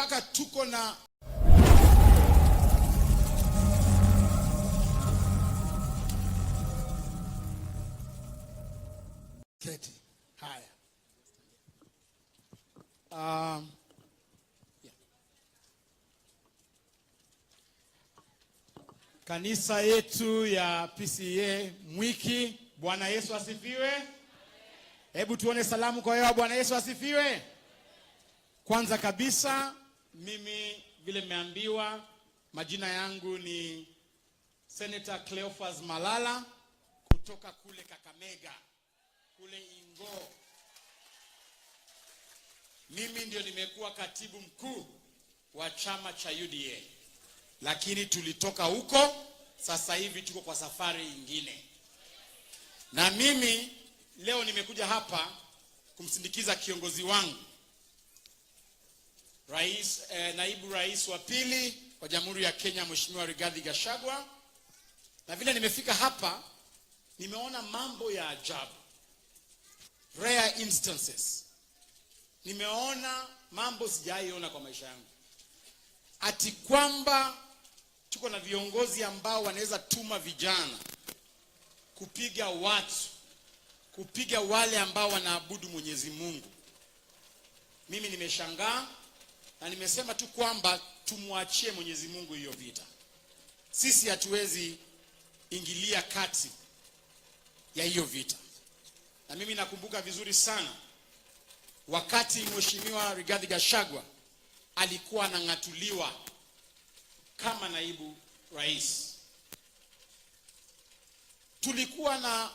mpaka tuko na keti. Haya. Yeah. Kanisa yetu ya PCA Mwiki, Bwana Yesu asifiwe. Hebu tuone salamu kwa yeye. Bwana Yesu asifiwe. Kwanza kabisa, mimi vile nimeambiwa, majina yangu ni Senator Cleophas Malala kutoka kule Kakamega, kule Ingo. Mimi ndio nimekuwa katibu mkuu wa chama cha UDA. Lakini tulitoka huko, sasa hivi tuko kwa safari nyingine. Na mimi leo nimekuja hapa kumsindikiza kiongozi wangu, naibu rais wa pili wa Jamhuri ya Kenya, Mheshimiwa Rigathi Gachagua. Na vile nimefika hapa, nimeona mambo ya ajabu. Rare instances. Nimeona mambo sijaiona kwa maisha yangu. Ati kwamba tuko na viongozi ambao wanaweza tuma vijana kupiga watu, kupiga wale ambao wanaabudu Mwenyezi Mungu. Mimi nimeshangaa na nimesema tu kwamba tumwachie Mwenyezi Mungu hiyo vita. Sisi hatuwezi ingilia kati ya hiyo vita. Na mimi nakumbuka vizuri sana wakati Mheshimiwa Rigathi Gachagua alikuwa anang'atuliwa kama naibu rais. Tulikuwa na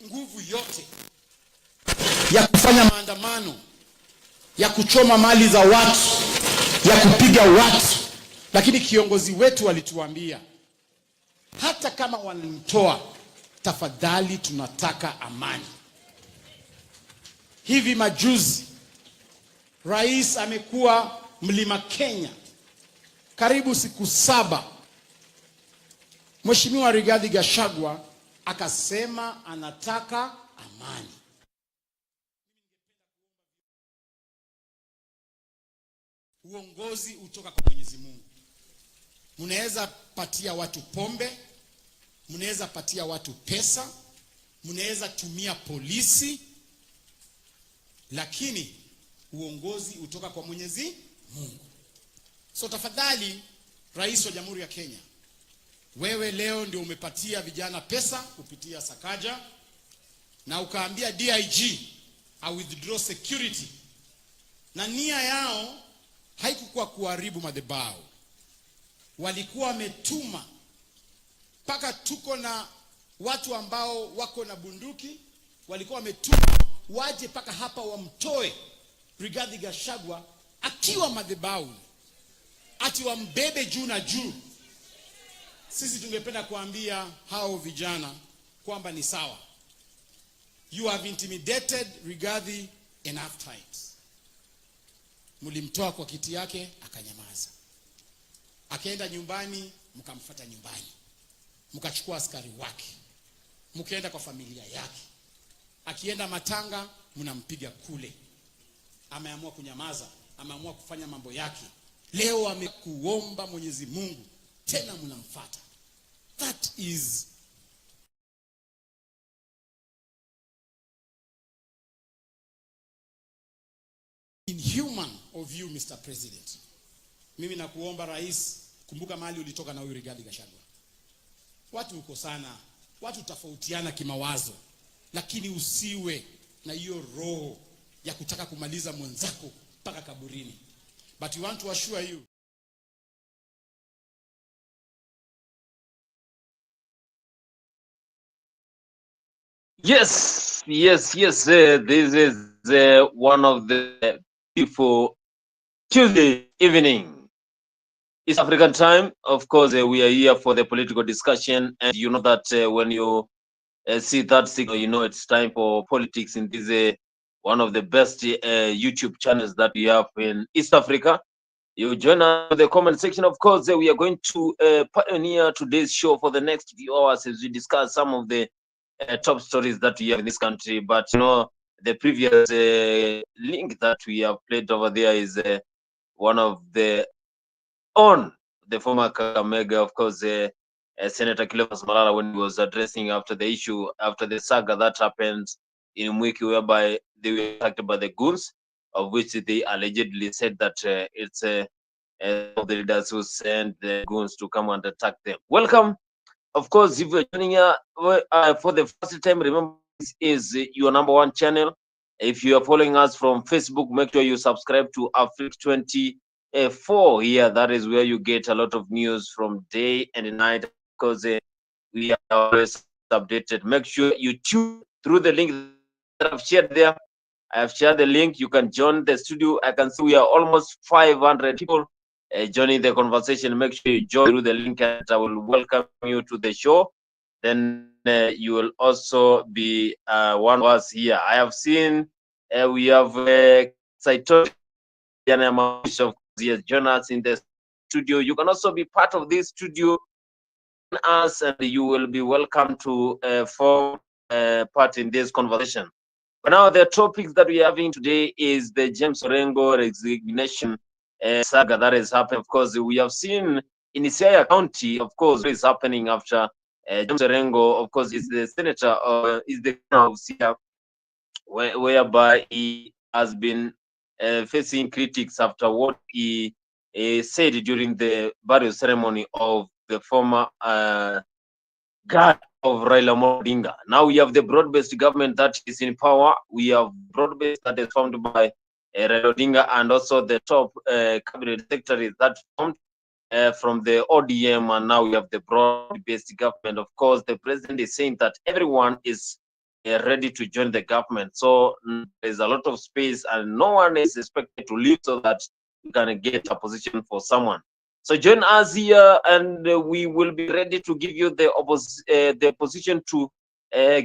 nguvu yote ya kufanya maandamano, ya kuchoma mali za watu, ya kupiga watu. Lakini kiongozi wetu alituambia, hata kama wanamtoa, tafadhali tunataka amani. Hivi majuzi, rais amekuwa Mlima Kenya karibu siku 7. Mheshimiwa Rigathi Gachagua akasema anataka amani. Uongozi utoka kwa Mwenyezi Mungu. Mnaweza patia watu pombe, mnaweza patia watu pesa, mnaweza tumia polisi, lakini uongozi utoka kwa Mwenyezi Mungu. So tafadhali, Rais wa Jamhuri ya Kenya, wewe leo ndio umepatia vijana pesa kupitia Sakaja, na ukaambia DIG I withdraw security. Na nia yao haikuwa kuharibu madhabahu. Walikuwa wametuma mpaka tuko na watu ambao wako na bunduki, walikuwa wametuma waje mpaka hapa wamtoe Rigathi Gachagua akiwa madhabahu, ati wambebe juu na juu. Sisi tungependa kuambia hao vijana kwamba ni sawa. You have intimidated Rigathi enough times. Mlimtoa kwa kiti yake akanyamaza. Akaenda nyumbani, mkamfuata nyumbani. Mkachukua askari wake, mkaenda kwa familia yake. Akienda matanga, mnampiga kule. Ameamua kunyamaza, ameamua kufanya mambo yake. Leo amekuomba Mwenyezi Mungu, tena mnamfuata. That is inhuman of you, Mr. President. Mimi nakuomba rais, kumbuka mahali ulitoka na huyu Rigathi Gachagua. Watu uko sana, watu tofautiana kimawazo, lakini usiwe na hiyo roho ya kutaka kumaliza mwenzako mpaka kaburini. But we want to assure you, yes. This is one of the beautiful Tuesday evening, East African time. Of course, we are here for the political discussion, and you know that when you see that signal, you know it's time for politics in this one of the best YouTube channels that we have in East Africa. You join us in the comment section. Of course, we are going to pioneer today's show for the next few hours as we discuss some of the top stories that we have in this country. But you know, the previous link that we have played over there is one of the former Kakamega, of course, Senator Cleophas Malala, when he was addressing after the issue, after the saga that happened in Mwiki, whereby they were attacked by the goons, of which they allegedly said that it's of the leaders who sent the goons to come and attack them. Welcome. Of course, if you're joining for the first time, remember this is your #1 channel. If you are following us from Facebook, make sure you subscribe to Africa 24 here. That is where you get a lot of news from day and night, because we are always updated. Make sure you tune through the link that I've shared there. I have shared the link. You can join the studio. I can see we are almost 500 people joining the conversation. Make sure you join through the link, and I will welcome you to the show. Then you will also be one of us here. I have seen we have Saito of yes, join us in the studio. You can also be part of this studio, us, and you will be welcome to form part in this conversation. But now the topics that we are having today is the James Orengo resignation saga that is happening. Of course, we have seen in Siaya County, of course, what is happening after James Orengo, of course, is the senator, is the governor of Siaya, whereby he has been facing critics after what he said during the burial ceremony of the former guard of Raila Odinga. Now we have the broad-based government that is in power. We have broad-based that is formed by Raila Odinga, and also the top cabinet secretary that formed from the ODM, and now we have the broad-based government. Of course, the president is saying that everyone is ready to join the government. So there's a lot of space, and no one is expected to leave so that you can get a position for someone. So join us here, and we will be ready to give you the position to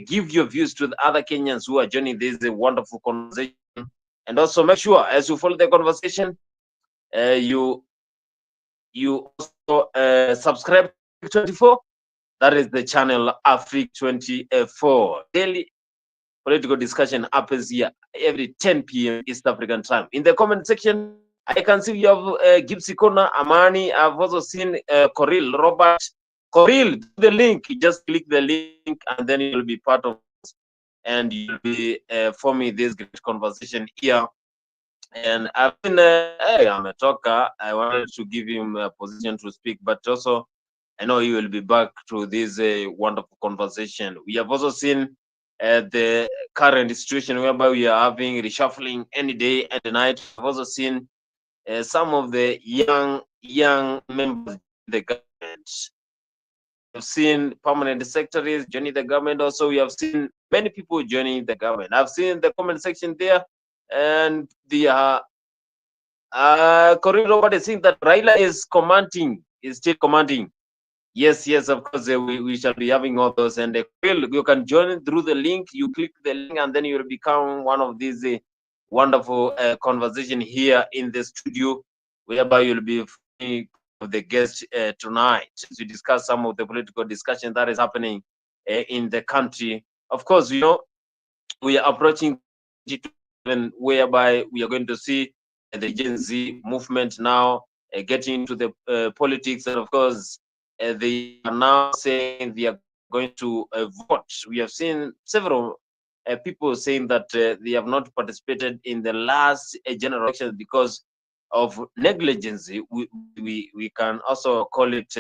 give your views to the other Kenyans who are joining this wonderful conversation. And also make sure, as you follow the conversation, you also subscribe to 24. That is the channel Africa 24. Daily political discussion happens here every 10 p.m. East African time. In the comment section, I can see you have Gipsy Kona, Amani. I've also seen Coril, Robert. Coril, the link. You just click the link, and then you'll be part of it, and you'll be forming this great conversation here. And I've been, hey, I'm a talker. I wanted to give him a position to speak, but also I know he will be back to this wonderful conversation. We have also seen the current situation whereby we are having reshuffling any day and night. We've also seen some of the young members of the government. We've seen permanent secretaries joining the government. Also, we have seen many people joining the government. I've seen the comment section there, and the Corinne Robert is saying that Raila is still commanding. Yes, of course, we shall be having all those. And you can join through the link. You click the link, and then you will become one of these wonderful conversation here in the studio, whereby you'll be the guest tonight to discuss some of the political discussion that is happening in the country. Of course, you know, we are approaching whereby we are going to see the Gen Z movement now getting into the politics, and of course they are now saying they are going to vote. We have seen several people saying that they have not participated in the last general elections because of negligence. We can also call it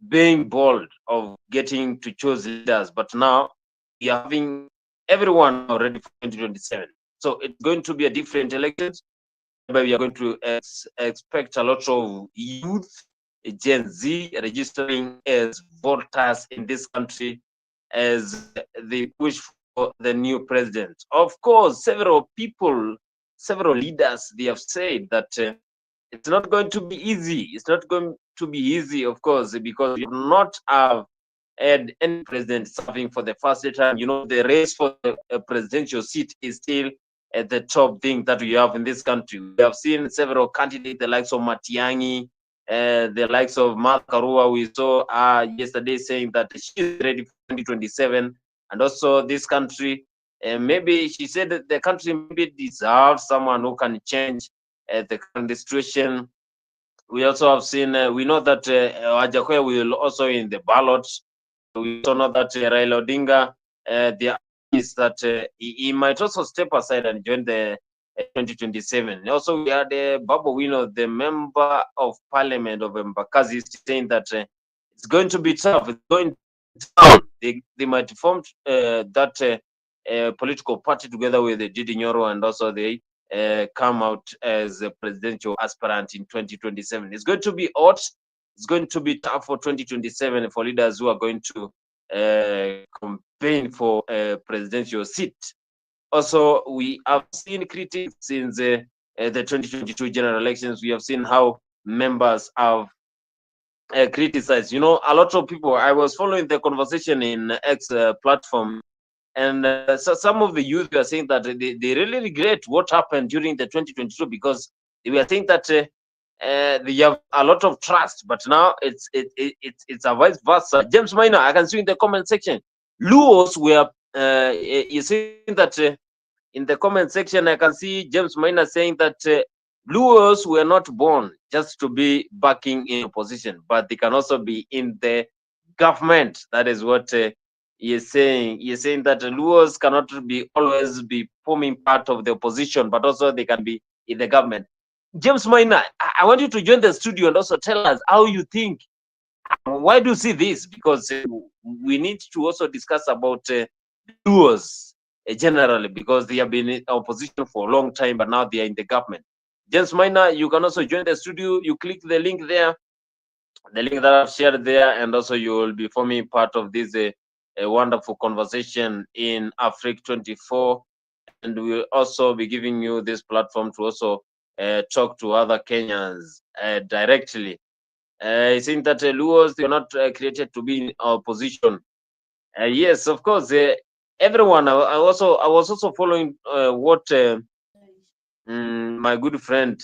being bold of getting to choose leaders, but now we are having everyone already for 2027. So it's going to be a different election, but we are going to expect a lot of youth, Gen Z, registering as voters in this country as they push for the new president. Of course, several people, several leaders, they have said that it's not going to be easy. It's not going to be easy, of course, because we do not have had any president serving for the first time. You know, the race for the presidential seat is still at the top thing that we have in this country. We have seen several candidates, the likes of Matiang'i, the likes of Mark Karua. We saw yesterday saying that she's ready for 2027. And also this country, maybe she said that the country maybe deserves someone who can change the current situation. We also have seen, we know that Ajakoya will also in the ballot. We also know that Raila Odinga, the is that he might also step aside and join the 2027. Also, we had Babu Wino, the member of parliament of Mbakazi, saying that it's going to be tough. It's going down. They might form that political party together with Didi Nyoro, and also they come out as a presidential aspirant in 2027. It's going to be hot. It's going to be tough for 2027 for leaders who are going to campaign for a presidential seat. Also, we have seen critics since the 2022 general elections. We have seen how members have criticized. You know, a lot of people. I was following the conversation in X platform, and so some of the youth were saying that they really regret what happened during the 2022, because they were saying that they have a lot of trust, but now it's a vice versa. James Minor, I can see in the comment section, Luos were you saying that in the comment section, I can see James Minor saying that Luos were not born just to be backing in opposition, but they can also be in the government. That is what he is saying. He is saying that Luos cannot be always be forming part of the opposition, but also they can be in the government. James Minor, I want you to join the studio and also tell us how you think. Why do you see this? Because we need to also discuss about Luos generally, because they have been in opposition for a long time, but now they are in the government. James Minor, you can also join the studio. You click the link there, the link that I've shared there, and also you will be forming part of this a wonderful conversation in Africa 24. And we'll also be giving you this platform to also talk to other Kenyans directly. I think that Luos, they are not created to be in opposition. Yes, of course. Everyone. I was also following what my good friend,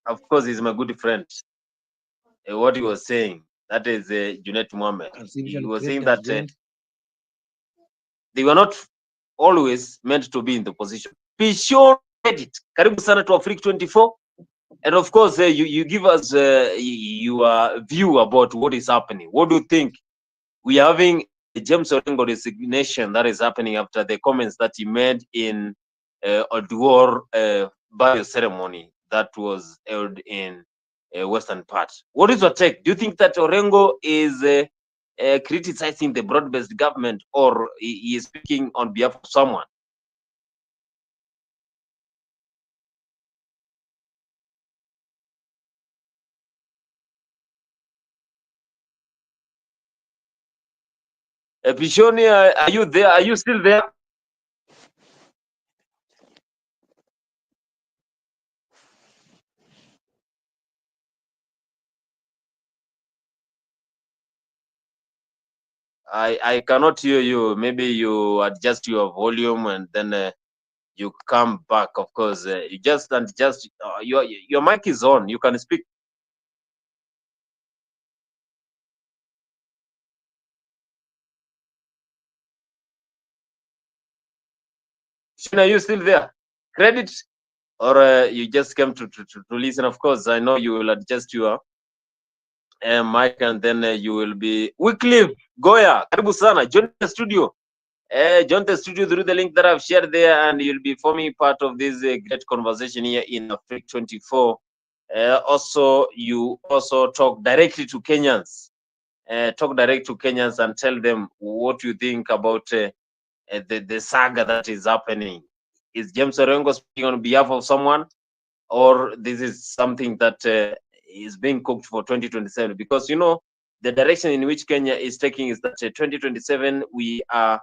of course, is my good friend. What he was saying. That is Junet Mohammed. He was saying that they were not always meant to be in the position. Be sure credit. Karibu sana to Africa 24. And of course, you give us your view about what is happening. What do you think? We are having a James Orengo resignation that is happening after the comments that he made in Oduor bio ceremony that was held in western part. What is your take? Do you think that Orengo is criticizing the broad-based government, or he is speaking on behalf of someone? Pishoni, are you there? Are you still there? I cannot hear you. Maybe you adjust your volume and then you come back. Of course, you just adjust. Your mic is on. You can speak. Shina, are you still there? Credit, or you just came to listen? Of course, I know you will adjust your mic, and then you will be Wycliffe Goya. Karibu sana. Join the studio. Join the studio through the link that I've shared there, and you'll be forming part of this great conversation here in Africa 24. Also, you also talk directly to Kenyans. Talk direct to Kenyans and tell them what you think about the saga that is happening. Is James Orengo speaking on behalf of someone, or this is something that is being cooked for 2027? Because you know the direction in which Kenya is taking is that 2027 we are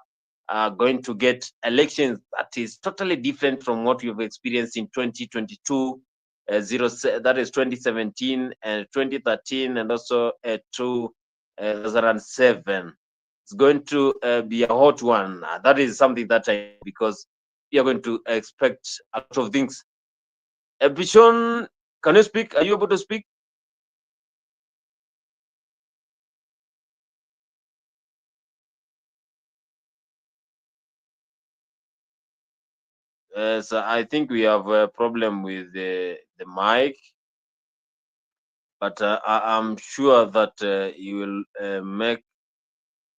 going to get elections that is totally different from what we've experienced in 2022, that is 2017 and 2013, and also 2007. It's going to be a hot one. That is something that because we are going to expect a lot of things. Bishon, can you speak? Are you able to speak? So I think we have a problem with the mic, but I'm sure that you will make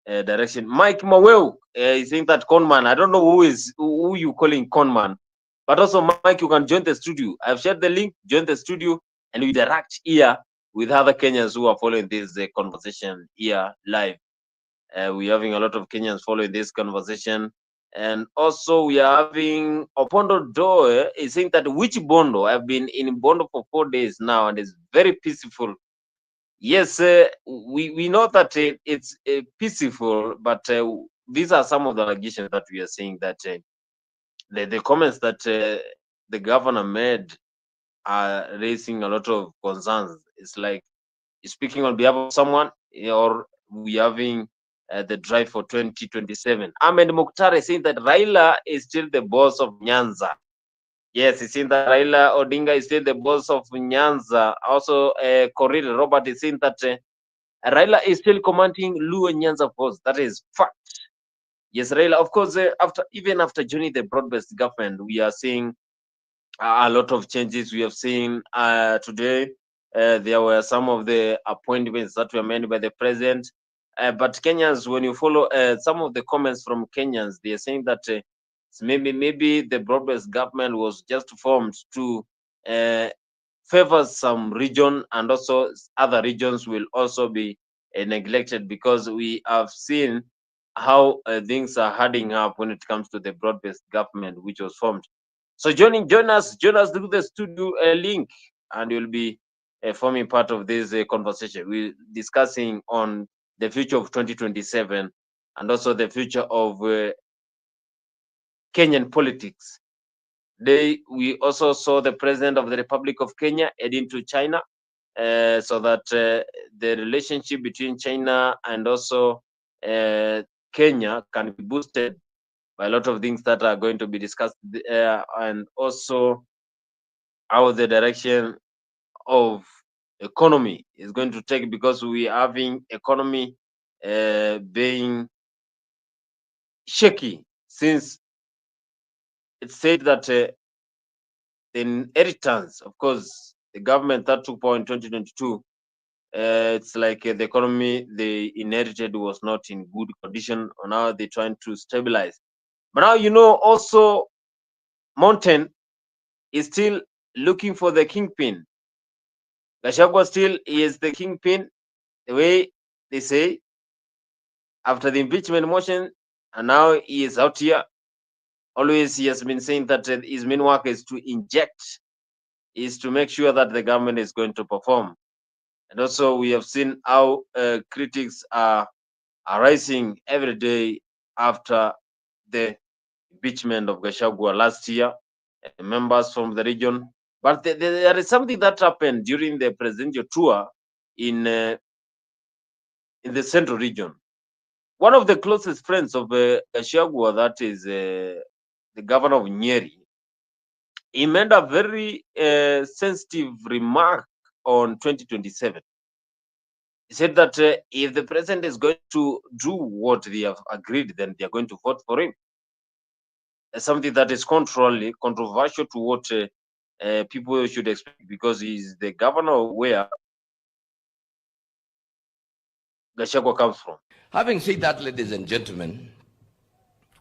a direction. Mike Maweu, I think that conman. I don't know who you calling conman, but also Mike, you can join the studio. I've shared the link. Join the studio, and we interact here with other Kenyans who are following this conversation here live. We're having a lot of Kenyans following this conversation. And also we are having Bondo is saying that which Bondo? I've been in Bondo for 4 days now and it's very peaceful. Yes, we know that it's peaceful, but these are some of the allegations that we are seeing that the comments that the governor made are raising a lot of concerns. It's like speaking on behalf of someone, or we having the drive for 2027. Ahmed Mukhtar is saying that Raila is still the boss of Nyanza. Yes, he's saying that Raila Odinga is still the boss of Nyanza. Also, Corrine Robert is saying that Raila is still commanding Luo Nyanza force. That is fact. Yes, Raila, of course, even after joining the broad-based government, we are seeing a lot of changes. We have seen today there were some of the appointments that were made by the president. But Kenyans, when you follow some of the comments from Kenyans, they are saying that maybe the broad-based government was just formed to favor some region, and also other regions will also be neglected, because we have seen how things are adding up when it comes to the broad-based government which was formed. So join us through the studio link, and you'll be forming part of this conversation. We're discussing on the future of 2027 and also the future of Kenyan politics. We also saw the president of the Republic of Kenya heading to China, so that the relationship between China and also Kenya can be boosted by a lot of things that are going to be discussed, and also how the direction of economy is going to take, because we are having economy being shaky, since it's said that the inheritance, of course, the government that took power in 2022, it's like the economy they inherited was not in good condition. Or now they're trying to stabilize. But now, also Mountain is still looking for the kingpin. Gachagua still is the kingpin, the way they say, after the impeachment motion, and now he is out here. Always he has been saying that his main work is to inject, is to make sure that the government is going to perform. And also we have seen how critics are rising every day after the impeachment of Gachagua last year, members from the region. But there is something that happened during the presidential tour in the central region. One of the closest friends of Gachagua, that is the governor of Nyeri, he made a very sensitive remark on 2027. He said that if the president is going to do what they have agreed, then they are going to vote for him. Something that is controversial to what people should expect, because he's the governor where Gachagua comes from. Having said that, ladies and gentlemen,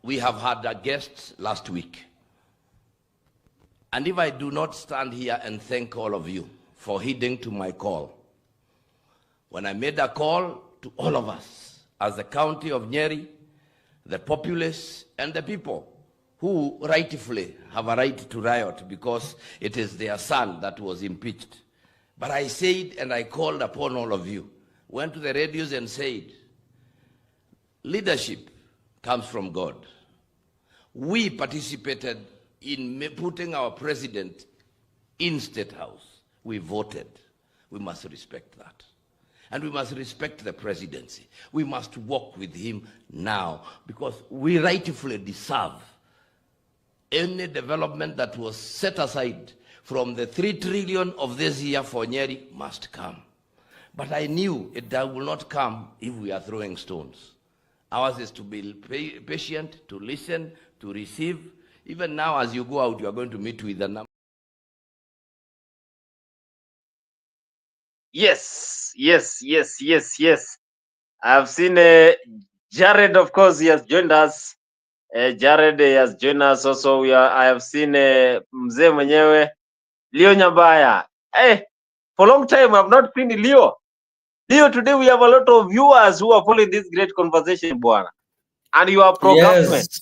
we have had a guest last week. And if I do not stand here and thank all of you for heeding to my call, when I made a call to all of us as the county of Nyeri, the populace and the people who rightfully have a right to riot because it is their son that was impeached. But I said, and I called upon all of you, went to the radios and said, leadership comes from God. We participated in putting our president in State House. We voted. We must respect that. And we must respect the presidency. We must work with him now, because we rightfully deserve any development that was set aside from the 3 trillion of this year for Nyeri must come. But I knew that will not come if we are throwing stones. Ours is to be patient, to listen, to receive. Even now, as you go out, you are going to meet with a number. Yes. I've seen Jared, of course, he has joined us. Jared has joined us also. I have seen mzee mwenyewe Leo Nyambaya. Hey, for a long time I've not seen Leo. Leo, today we have a lot of viewers who are following this great conversation, Bwana. And you are pro-government. Yes.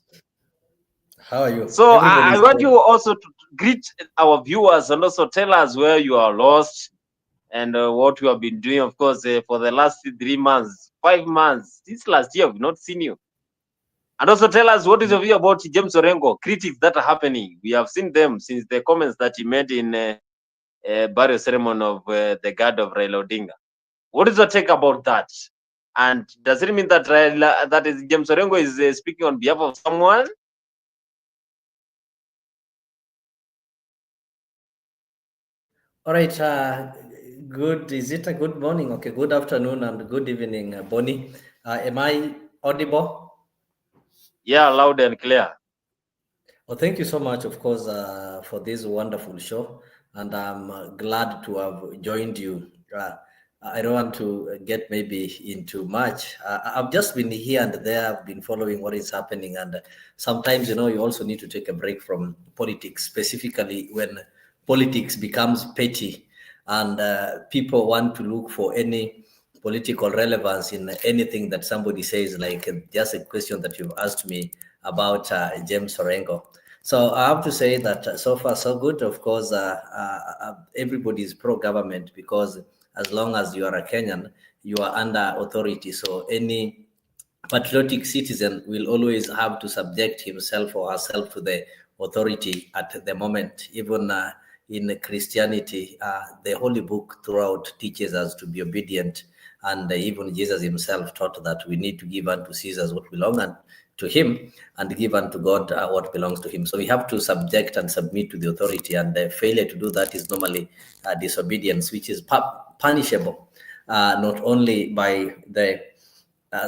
How are you? So I Everybody's want good. you also to greet our viewers and also tell us where you are lost and what you have been doing, of course, for the last 3 months, 5 months. This last year, we've not seen you. And also tell us what is your view about James Orengo, critics that are happening. We have seen them since the comments that he made in burial ceremony of the god of Raila Odinga. What is your take about that? And does it mean that James Orengo is speaking on behalf of someone? All right. Good. Is it a good morning? Okay. Good afternoon and good evening, Bonnie. Am I audible? Yeah, loud and clear. Well, thank you so much, of course, for this wonderful show. And I'm glad to have joined you. I don't want to get maybe into much. I've just been here and there. I've been following what is happening. And sometimes, you also need to take a break from politics, specifically when politics becomes petty and people want to look for any political relevance in anything that somebody says, like just a question that you've asked me about James Orengo. So I have to say that so far so good. Of course, everybody is pro-government because as long as you are a Kenyan, you are under authority. So any patriotic citizen will always have to subject himself or herself to the authority at the moment. Even in Christianity, the Holy Book throughout teaches us to be obedient. And even Jesus himself taught that we need to give unto Caesar what belongs to him and give unto God what belongs to him. So we have to subject and submit to the authority, and the failure to do that is normally disobedience, which is punishable not only by the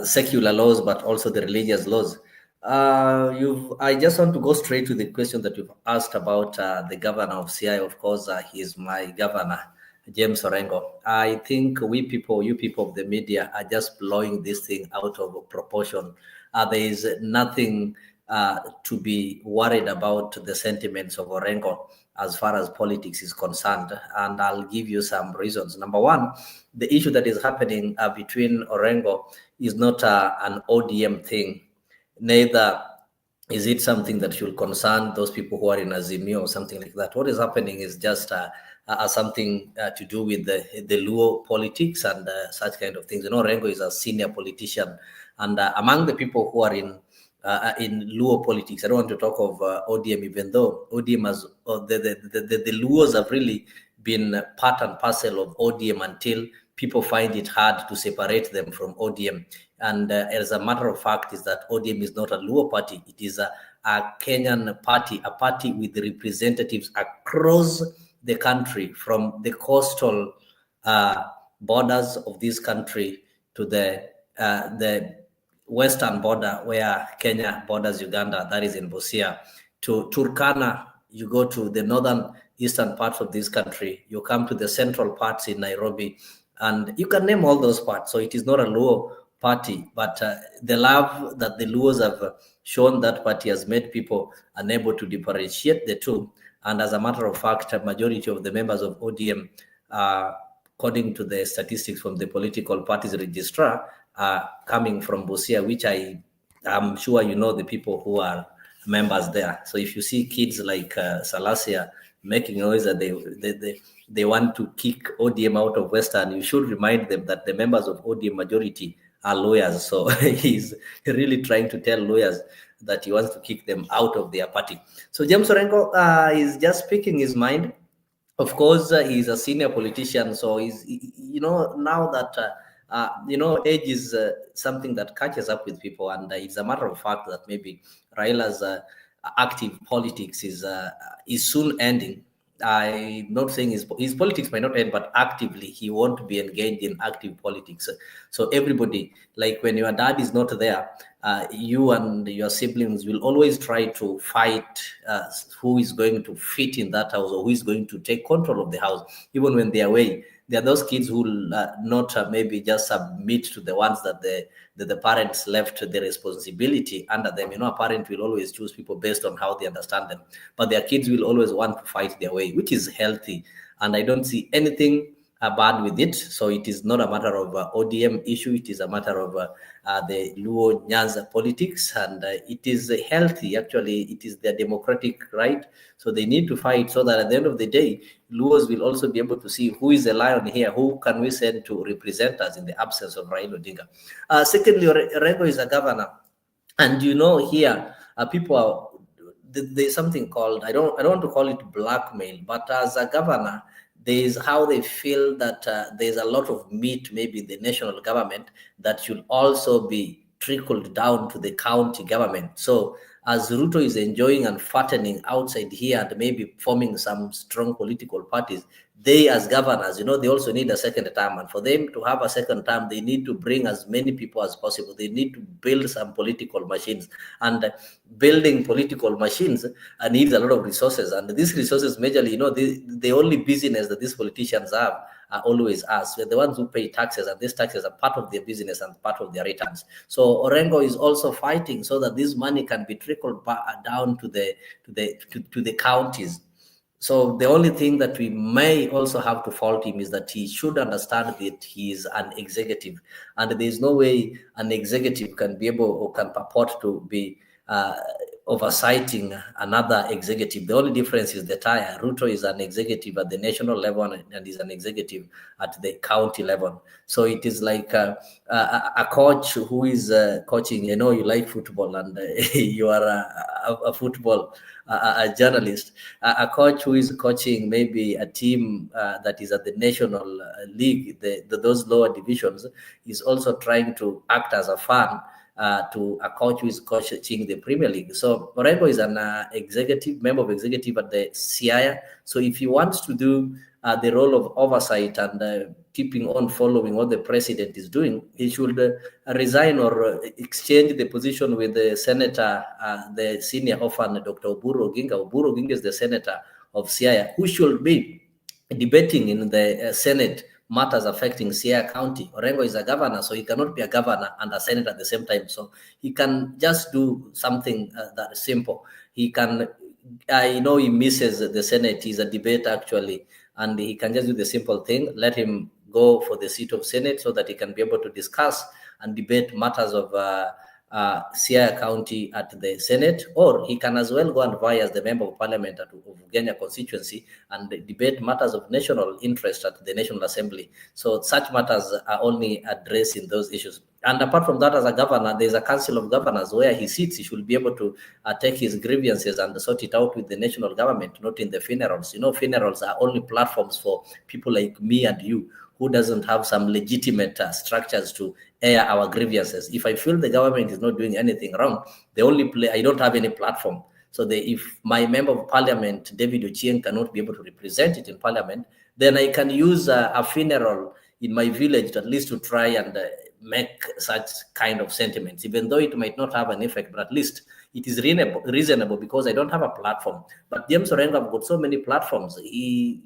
secular laws but also the religious laws. I just want to go straight to the question that you've asked about the governor of Siaya. Of course, he is my governor, James Orengo. I think you people of the media are just blowing this thing out of proportion. There is nothing to be worried about the sentiments of Orengo as far as politics is concerned. And I'll give you some reasons. Number one, the issue that is happening between Orengo is not an ODM thing. Neither is it something that should concern those people who are in Azimio or something like that. What is happening is just something to do with the Luo politics and such kind of things. Orengo is a senior politician, and among the people who are in Luo politics, I don't want to talk of ODM, even though ODM has the Luos have really been part and parcel of ODM until people find it hard to separate them from ODM. And as a matter of fact, is that ODM is not a Luo party. It is a Kenyan party, a party with representatives across the country, from the coastal borders of this country to the western border where Kenya borders Uganda, that is in Busia, to Turkana. You go to the northern eastern parts of this country, you come to the central parts in Nairobi, and you can name all those parts. So it is not a Luo party, but the love that the Luos have shown that party has made people unable to differentiate the two. And as a matter of fact, a majority of the members of ODM, according to the statistics from the political parties registrar, are coming from Busia, which I'm sure you know the people who are members there. So if you see kids like Salasia making noise that they want to kick ODM out of Western, you should remind them that the members of ODM majority are lawyers. So he's really trying to tell lawyers that he wants to kick them out of their party. So James Orengo is just speaking his mind. Of course, he's a senior politician, so he's, now that age is something that catches up with people, and it's a matter of fact that maybe Raila's active politics is soon ending. I'm not saying his politics might not end, but actively he won't be engaged in active politics. So everybody, like when your dad is not there, you and your siblings will always try to fight who is going to fit in that house or who is going to take control of the house, even when they are away. There are those kids who will not maybe just submit to the ones that the parents left the responsibility under them. A parent will always choose people based on how they understand them, but their kids will always want to fight their way, which is healthy. And I don't see anything bad with it. So it is not a matter of ODM issue. It is a matter of the Luo Nyanza politics, and it is healthy. Actually, it is their democratic right. So they need to fight so that at the end of the day, Luos will also be able to see who is the lion here, who can we send to represent us in the absence of Raila Odinga. Secondly, Orengo is a governor, and here people are. There's something called, I don't want to call it blackmail, but as a governor, there's how they feel that there's a lot of meat maybe in the national government that should also be trickled down to the county government. So as Ruto is enjoying and fattening outside here and maybe forming some strong political parties, they as governors, they also need a second term. And for them to have a second term, they need to bring as many people as possible. They need to build some political machines. And building political machines needs a lot of resources. And these resources majorly, the only business that these politicians have are always us. We're the ones who pay taxes, and these taxes are part of their business and part of their returns. So Orengo is also fighting so that this money can be trickled down to the counties. So the only thing that we may also have to fault him is that he should understand that he is an executive, and there is no way an executive can be able or can purport to be oversighting another executive. The only difference is the tire. Ruto is an executive at the national level and is an executive at the county level. So it is like a coach who is coaching. You like football and you are a football a journalist. A coach who is coaching maybe a team that is at the national league, those lower divisions, is also trying to act as a fan to a coach who is coaching the Premier League. So Orengo is an member of executive at the Siaya. So if he wants to do the role of oversight and keeping on following what the president is doing, he should resign or exchange the position with the senator, the senior orphan, Dr. Oburu Oginga. Oburu Oginga is the senator of Siaya, who should be debating in the Senate matters affecting Siaya County. Orengo is a governor, so he cannot be a governor and a senator at the same time. So he can just do something that simple. He can, I know he misses the Senate. He's a debate actually, and he can just do the simple thing. Let him go for the seat of Senate so that he can be able to discuss and debate matters of Siaya County at the Senate, or he can as well go and vie as the member of parliament of Ugenya constituency and debate matters of national interest at the National Assembly. So such matters are only addressed in those issues. And apart from that, as a governor, there's a council of governors where he sits. He should be able to take his grievances and sort it out with the national government, not in the funerals. Funerals are only platforms for people like me and you, who doesn't have some legitimate structures to air our grievances. If I feel the government is not doing anything wrong, I don't have any platform. So if my member of parliament, David Ochieng, cannot be able to represent it in parliament, then I can use a funeral in my village at least to try and make such kind of sentiments, even though it might not have an effect, but at least it is reasonable because I don't have a platform. But James Orengo have got so many platforms. He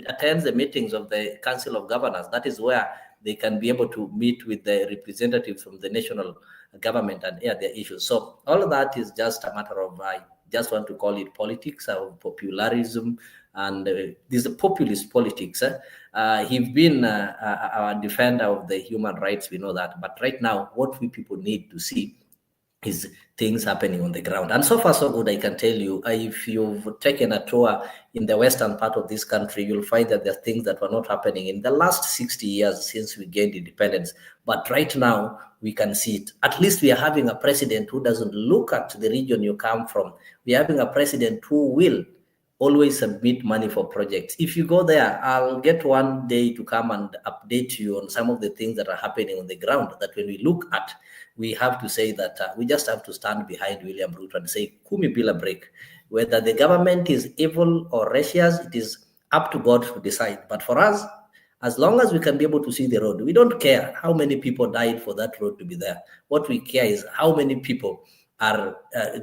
attends the meetings of the Council of Governors. That is where they can be able to meet with the representatives from the national government and air their issues. So all of that is just a matter of, I just want to call it politics or popularism, and this is populist politics. He's been a defender of the human rights, we know that. But right now, what we people need to see is things happening on the ground. And so far, so good, I can tell you. If you've taken a tour in the western part of this country, you'll find that there are things that were not happening in the last 60 years since we gained independence. But right now, we can see it. At least we are having a president who doesn't look at the region you come from. We are having a president who will always submit money for projects. If you go there, I'll get one day to come and update you on some of the things that are happening on the ground, that when we look at, we have to say that we just have to stand behind William Ruto and say, Kumi bila break. Whether the government is evil or righteous, it is up to God to decide. But for us, as long as we can be able to see the road, we don't care how many people died for that road to be there. What we care is how many people are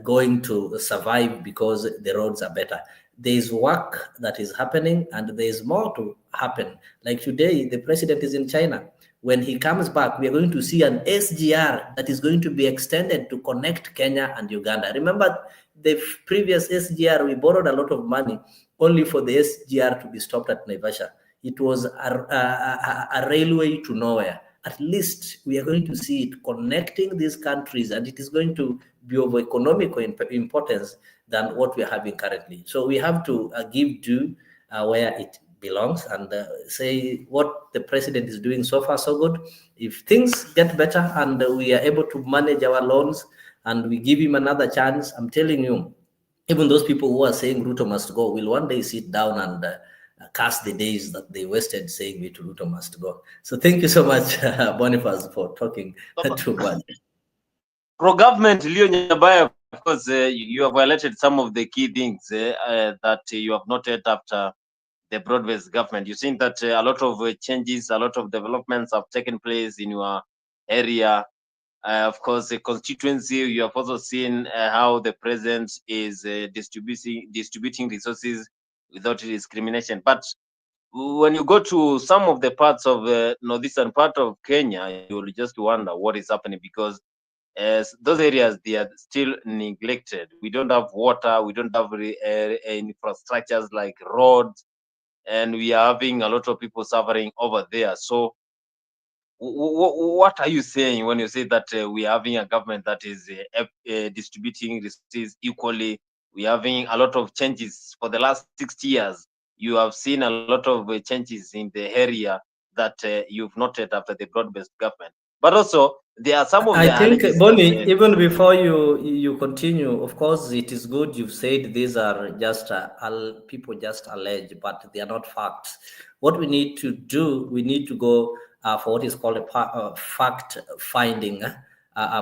going to survive because the roads are better. There is work that is happening and there is more to happen. Like today, the president is in China. When he comes back, we are going to see an SGR that is going to be extended to connect Kenya and Uganda. Remember the previous SGR, we borrowed a lot of money only for the SGR to be stopped at Naivasha. It was a railway to nowhere. At least we are going to see it connecting these countries, and it is going to be of economical importance than what we are having currently. So we have to give due where it belongs and say what the president is doing so far so good. If things get better and we are able to manage our loans and we give him another chance, I'm telling you, even those people who are saying Ruto must go will one day sit down and cast the days that they wasted saying Ruto must go. So thank you so much, Boniface, for talking too much. Pro-government, Leo Nyabaya, of course, you have violated some of the key things that you have noted after the broad-based government. You think that a lot of changes, a lot of developments have taken place in your area. Of course, the constituency, you have also seen how the president is distributing resources without discrimination. But when you go to some of the parts of the northeastern part of Kenya, you will just wonder what is happening, because those areas, they are still neglected. We don't have water, we don't have infrastructures like roads, and we are having a lot of people suffering over there. So what are you saying when you say that we are having a government that is distributing resources equally? We are having a lot of changes for the last 60 years. You have seen a lot of changes in the area that you've noted after the broad-based government. But also, there are some of the I think, allegations Bonnie, even before you continue, of course, it is good you've said these are just people just allege, but they are not facts. What we need to do, we need to go for what is called a fact finding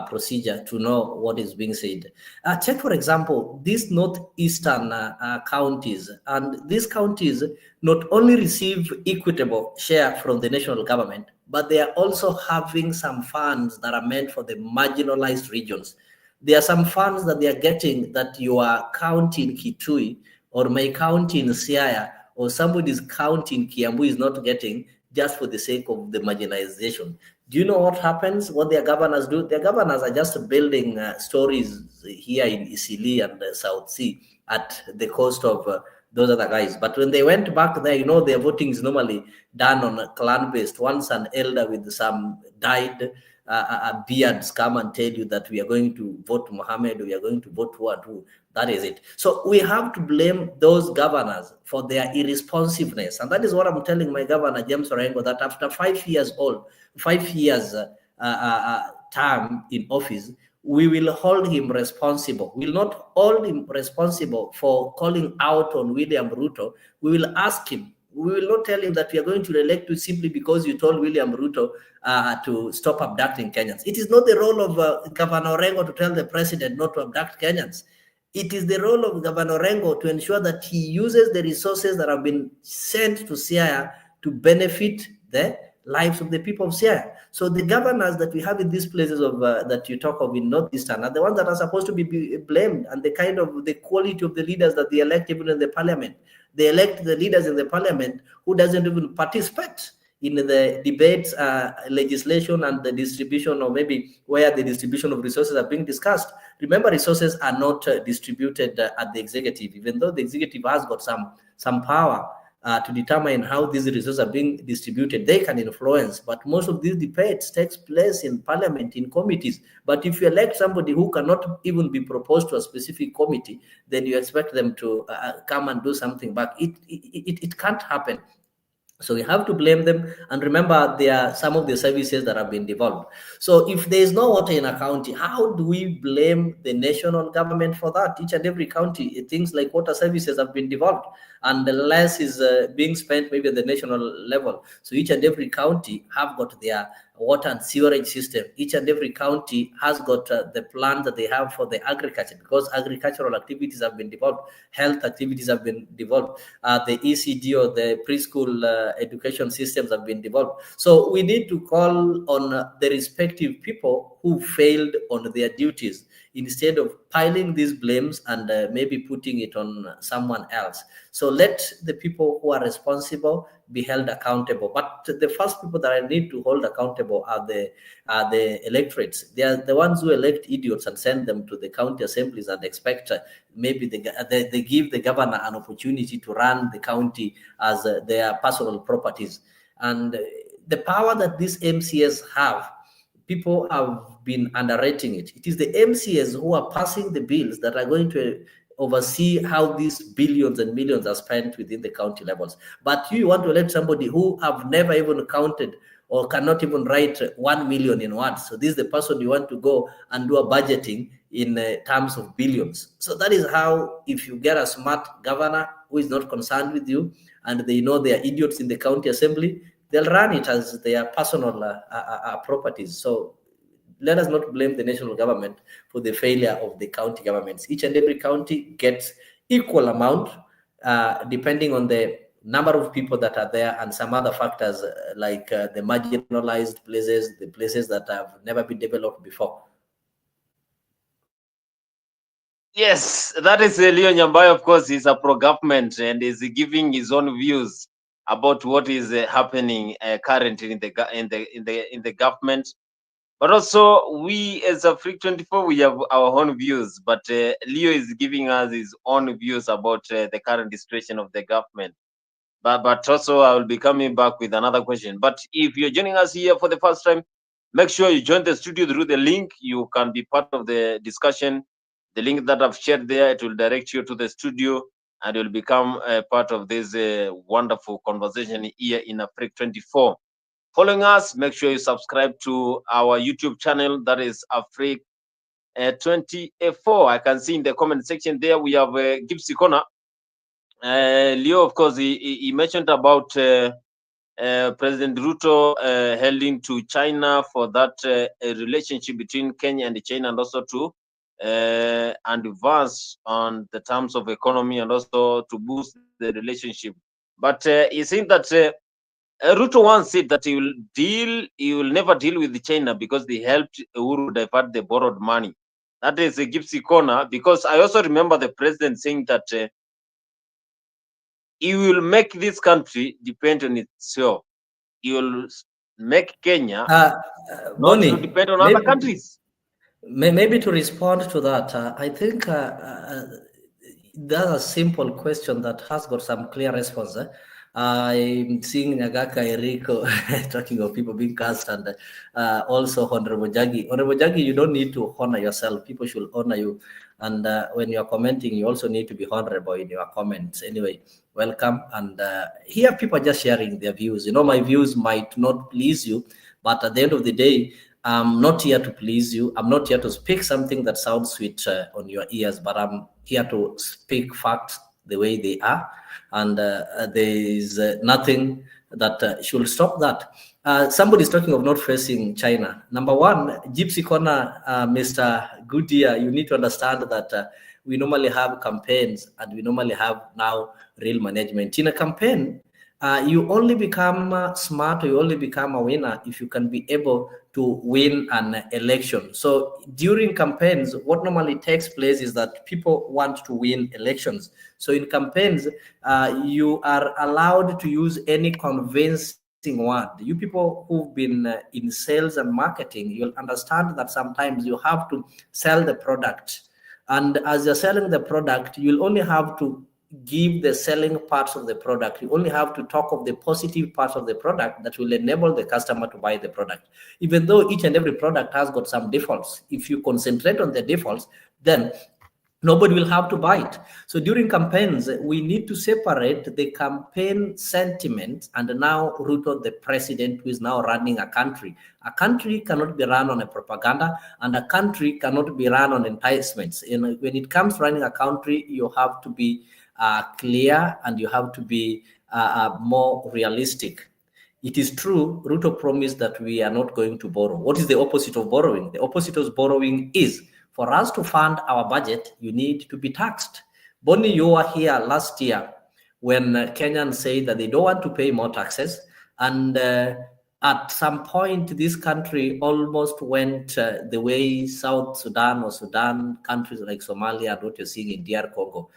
procedure to know what is being said. Check, for example, these northeastern counties, and these counties not only receive equitable share from the national government, but they are also having some funds that are meant for the marginalized regions. There are some funds that they are getting that your county in Kitui or my county in Siaya or somebody's county in Kiambu is not getting, just for the sake of the marginalization. Do you know what happens? What their governors do? Their governors are just building stories here in Isili and the South Sea at the cost of those other guys. But when they went back there, their voting is normally done on a clan-based. Once an elder with some dyed beards come and tell you that we are going to vote Mohammed, we are going to vote who and who. That is it. So we have to blame those governors for their irresponsiveness. And that is what I'm telling my governor, James Orengo, that after 5 years term in office, we will hold him responsible. We will not hold him responsible for calling out on William Ruto. We will ask him. We will not tell him that we are going to elect you simply because you told William Ruto to stop abducting Kenyans. It is not the role of Governor Orengo to tell the president not to abduct Kenyans. It is the role of Governor Orengo to ensure that he uses the resources that have been sent to Siaya to benefit the lives of the people of Siaya. So the governors that we have in these places of that you talk of in Northeastern are the ones that are supposed to be blamed, and the quality of the leaders that they elect even in the parliament. They elect the leaders in the parliament who doesn't even participate in the debates, legislation, and the distribution, or maybe where the distribution of resources are being discussed. Remember, resources are not distributed at the executive, even though the executive has got some power to determine how these resources are being distributed. They can influence, but most of these debates takes place in parliament, in committees. But if you elect somebody who cannot even be proposed to a specific committee, then you expect them to come and do something back. It can't happen. So we have to blame them. And remember, there are some of the services that have been developed. So if there is no water in a county, how do we blame the national government for that? Each and every county, things like water services have been developed. and the less is being spent maybe at the national level. So each and every county have got their water and sewerage system. Each and every county has got the plan that they have for the agriculture, because agricultural activities have been developed, health activities have been developed, the ECD or the preschool education systems have been developed. So we need to call on the respective people who failed on their duties, instead of piling these blames and maybe putting it on someone else. So let the people who are responsible be held accountable. But the first people that I need to hold accountable are the electorates. They are the ones who elect idiots and send them to the county assemblies and expect maybe they give the governor an opportunity to run the county as their personal properties. And the power that these MCAs have, people have been underrating it. It is the MCAs who are passing the bills that are going to oversee how these billions and millions are spent within the county levels. But you want to elect somebody who have never even counted or cannot even write 1 million in words. So this is the person you want to go and do a budgeting in terms of billions. So that is how, if you get a smart governor who is not concerned with you, and they know they are idiots in the county assembly, they'll run it as their personal properties. So let us not blame the national government for the failure of the county governments. Each and every county gets equal amount, depending on the number of people that are there and some other factors like the marginalized places, the places that have never been developed before. Yes, that is Leo Nyambai. Of course, he's a pro-government and is giving his own views about what is happening currently in the government. But also, we as a Freak 24, we have our own views. But Leo is giving us his own views about the current situation of the government. But also, I will be coming back with another question. But if you're joining us here for the first time, make sure you join the studio through the link. You can be part of the discussion. The link that I've shared there, it will direct you to the studio and you'll become a part of this wonderful conversation here in Freak 24. Following us, make sure you subscribe to our YouTube channel, that is Freak 24. I can see in the comment section there we have Gipsy Corner. Leo, of course, he mentioned about President Ruto heading to China for that relationship between Kenya and China, and also to advance on the terms of economy and also to boost the relationship. But he said that Ruto once said that he will never deal with China because they helped Uhuru divert the borrowed money. That is a Gypsy Corner, because I also remember the president saying that he will make this country depend on itself. He will make Kenya not Bonnie, to depend on other countries. Maybe to respond to that, I think that's a simple question that has got some clear response. I'm seeing Nyagaka Eriko talking of people being cast, and also Honorable Jagi. Honorable Jagi, you don't need to honor yourself. People should honor you. And when you're commenting, you also need to be honorable in your comments. Anyway, welcome. And here people are just sharing their views. You know, my views might not please you, but at the end of the day, I'm not here to please you. I'm not here to speak something that sounds sweet on your ears, but I'm here to speak facts the way they are. And there is nothing that should stop that. Somebody's talking of not facing China. Number one, Gypsy Corner, Mr. Goodyear, you need to understand that we normally have campaigns and we normally have now real management. In a campaign, you only become smart, or you only become a winner if you can be able to win an election. So during campaigns, what normally takes place is that people want to win elections. So in campaigns, you are allowed to use any convincing word. You people who've been in sales and marketing, you'll understand that sometimes you have to sell the product. And as you're selling the product, you'll only have to give the selling parts of the product. You only have to talk of the positive parts of the product that will enable the customer to buy the product. Even though each and every product has got some defaults, if you concentrate on the defaults, then nobody will have to buy it. So during campaigns, we need to separate the campaign sentiment and now Ruto, the president, who is now running a country. A country cannot be run on a propaganda, and a country cannot be run on enticements. When it comes to running a country, you have to be clear, and you have to be more realistic. It is true, Ruto promised that we are not going to borrow. What is the opposite of borrowing? The opposite of borrowing is, for us to fund our budget, you need to be taxed. Bonnie, you were here last year when Kenyans say that they don't want to pay more taxes. And at some point, this country almost went the way South Sudan or Sudan, countries like Somalia, and what you're seeing in DR Congo.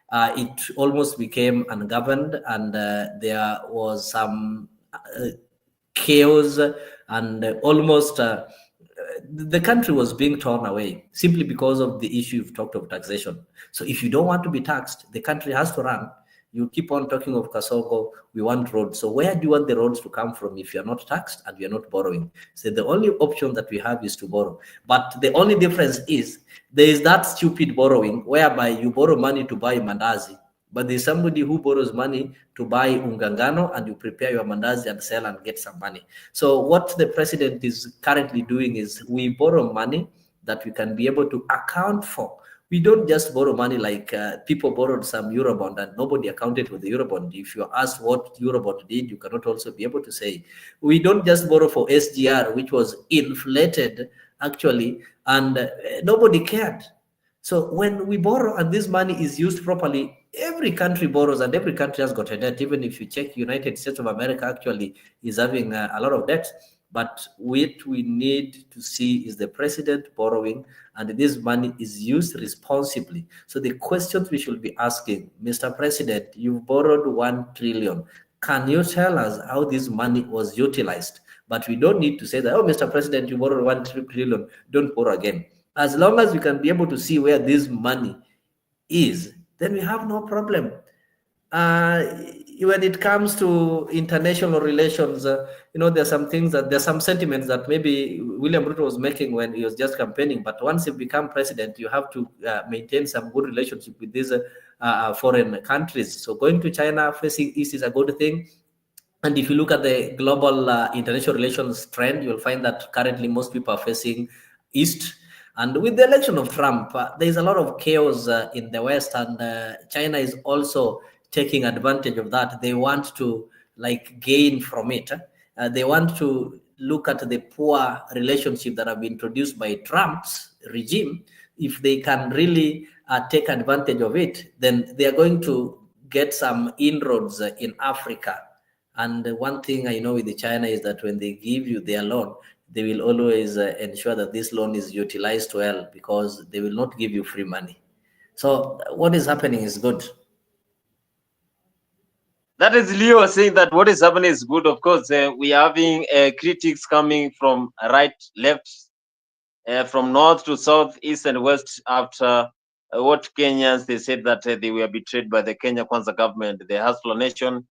It almost became ungoverned, and there was some chaos, and almost the country was being torn away simply because of the issue you've talked of taxation. So if you don't want to be taxed, the country has to run. You keep on talking of Kasongo, we want roads. So where do you want the roads to come from if you're not taxed and you're not borrowing? So the only option that we have is to borrow. But the only difference is there is that stupid borrowing whereby you borrow money to buy mandazi, but there's somebody who borrows money to buy ungangano, and you prepare your mandazi and sell and get some money. So what the president is currently doing is we borrow money that we can be able to account for. We don't just borrow money like people borrowed some Eurobond and nobody accounted for the Eurobond. If you're asked what Eurobond did, you cannot also be able to say. We don't just borrow for SGR, which was inflated actually, and nobody cared. So when we borrow and this money is used properly, every country borrows and every country has got a debt. Even if you check, United States of America actually is having a lot of debt. But what we need to see is the president borrowing, and this money is used responsibly. So the questions we should be asking, Mr. President, you've borrowed 1 trillion. Can you tell us how this money was utilized? But we don't need to say that, oh, Mr. President, you borrowed 1 trillion, don't borrow again. As long as we can be able to see where this money is, then we have no problem. When it comes to international relations, there's some things there's some sentiments that maybe William Ruto was making when he was just campaigning. But once you become president, you have to maintain some good relationship with these foreign countries. So going to China facing east is a good thing. And if you look at the global international relations trend, you'll find that currently most people are facing east. And with the election of Trump, there's a lot of chaos in the West, and China is also taking advantage of that. They want to gain from it. They want to look at the poor relationship that have been introduced by Trump's regime. If they can really take advantage of it, then they are going to get some inroads in Africa. And one thing I know with China is that when they give you their loan, they will always ensure that this loan is utilized well, because they will not give you free money. So what is happening is good. That is Leo saying that what is happening is good. Of course, we are having critics coming from right, left, from north to south, east and west after what Kenyans, they said that they were betrayed by the Kenya Kwanza government, the Hustler Nation.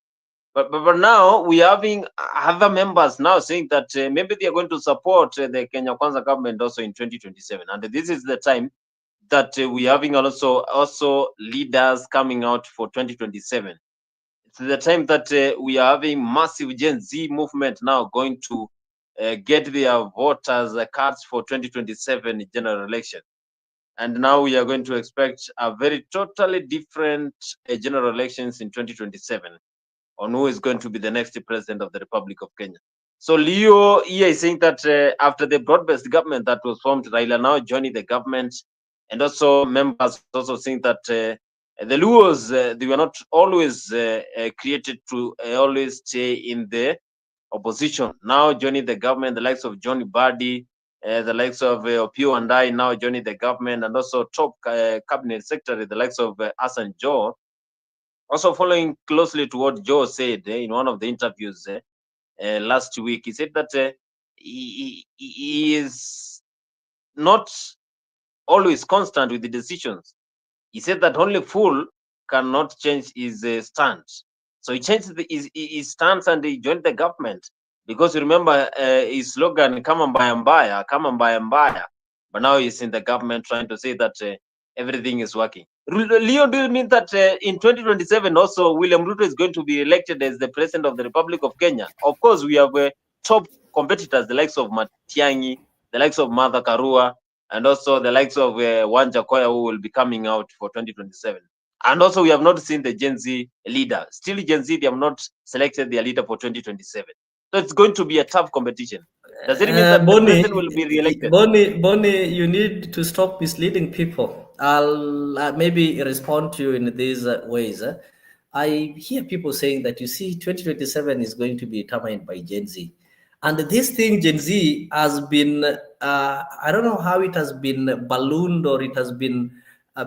But now we are having other members now saying that maybe they are going to support the Kenya Kwanza government also in 2027. And this is the time that we are having also leaders coming out for 2027. It's the time that we are having massive Gen Z movement now going to get their voters cards for 2027 general election. And now we are going to expect a very totally different general elections in 2027 on who is going to be the next president of the Republic of Kenya. So Leo here is saying that after the broad-based government that was formed, Raila now joining the government, and also members also saying that the Luos, they were not always created to always stay in the opposition. Now joining the government, the likes of Johnny Badi, the likes of Opio and I now joining the government, and also top cabinet secretary, the likes of Hassan Joe. Also following closely to what Joe said in one of the interviews last week, he said that he is not always constant with the decisions. He said that only fool cannot change his stance. So he changed his stance and he joined the government, because you remember his slogan, "Kama mbaya mbaya, kama mbaya mbaya." But now he's in the government trying to say that everything is working. Leo, do you mean that in 2027 also William Ruto is going to be elected as the president of the Republic of Kenya? Of course, we have top competitors, the likes of Matiang'i, the likes of Martha Karua, and also the likes of Wanja Koya, who will be coming out for 2027. And also, we have not seen the Gen Z leader. Still, Gen Z, they have not selected their leader for 2027. So it's going to be a tough competition. Does it mean that the president will be re-elected? Bonnie, you need to stop misleading people. I'll maybe respond to you in these ways. I hear people saying that, you see, 2027 is going to be determined by Gen Z. And this thing, Gen Z, has been, I don't know how it has been ballooned, or it has been,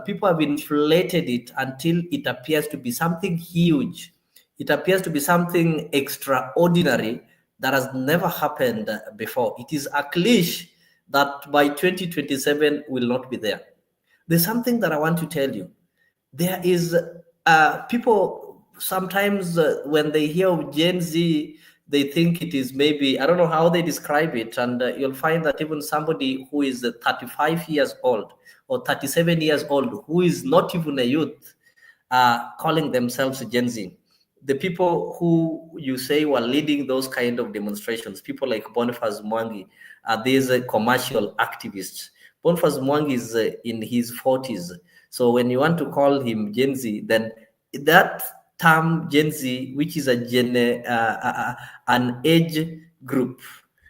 people have inflated it until it appears to be something huge. It appears to be something extraordinary that has never happened before. It is a cliche that by 2027 will not be there. There's something that I want to tell you. There is people sometimes when they hear of Gen Z, they think it is maybe, I don't know how they describe it, and you'll find that even somebody who is 35 years old or 37 years old, who is not even a youth, calling themselves Gen Z. The people who you say were leading those kind of demonstrations, people like Boniface Mwangi, are these commercial activists. Boniface Mwangi is in his 40s. So when you want to call him Gen Z, then that term Gen Z, which is an age group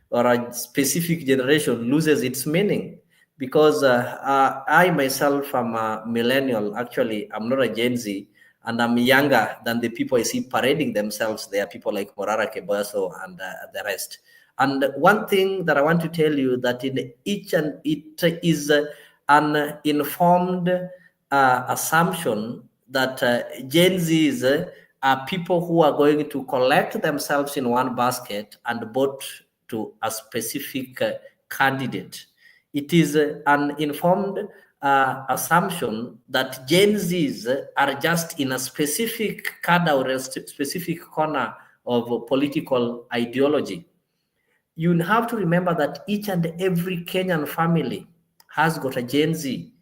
or a specific generation, loses its meaning. Because I myself am a millennial. Actually, I'm not a Gen Z, and I'm younger than the people I see parading themselves there, people like Morara Kebaso and the rest. And one thing that I want to tell you, that in each, and it is an informed assumption that Gen Zs are people who are going to collect themselves in one basket and vote to a specific candidate. It is an informed assumption that Gen Zs are just in a specific cadre or a specific corner of political ideology. You have to remember that each and every Kenyan family has got a Gen Z.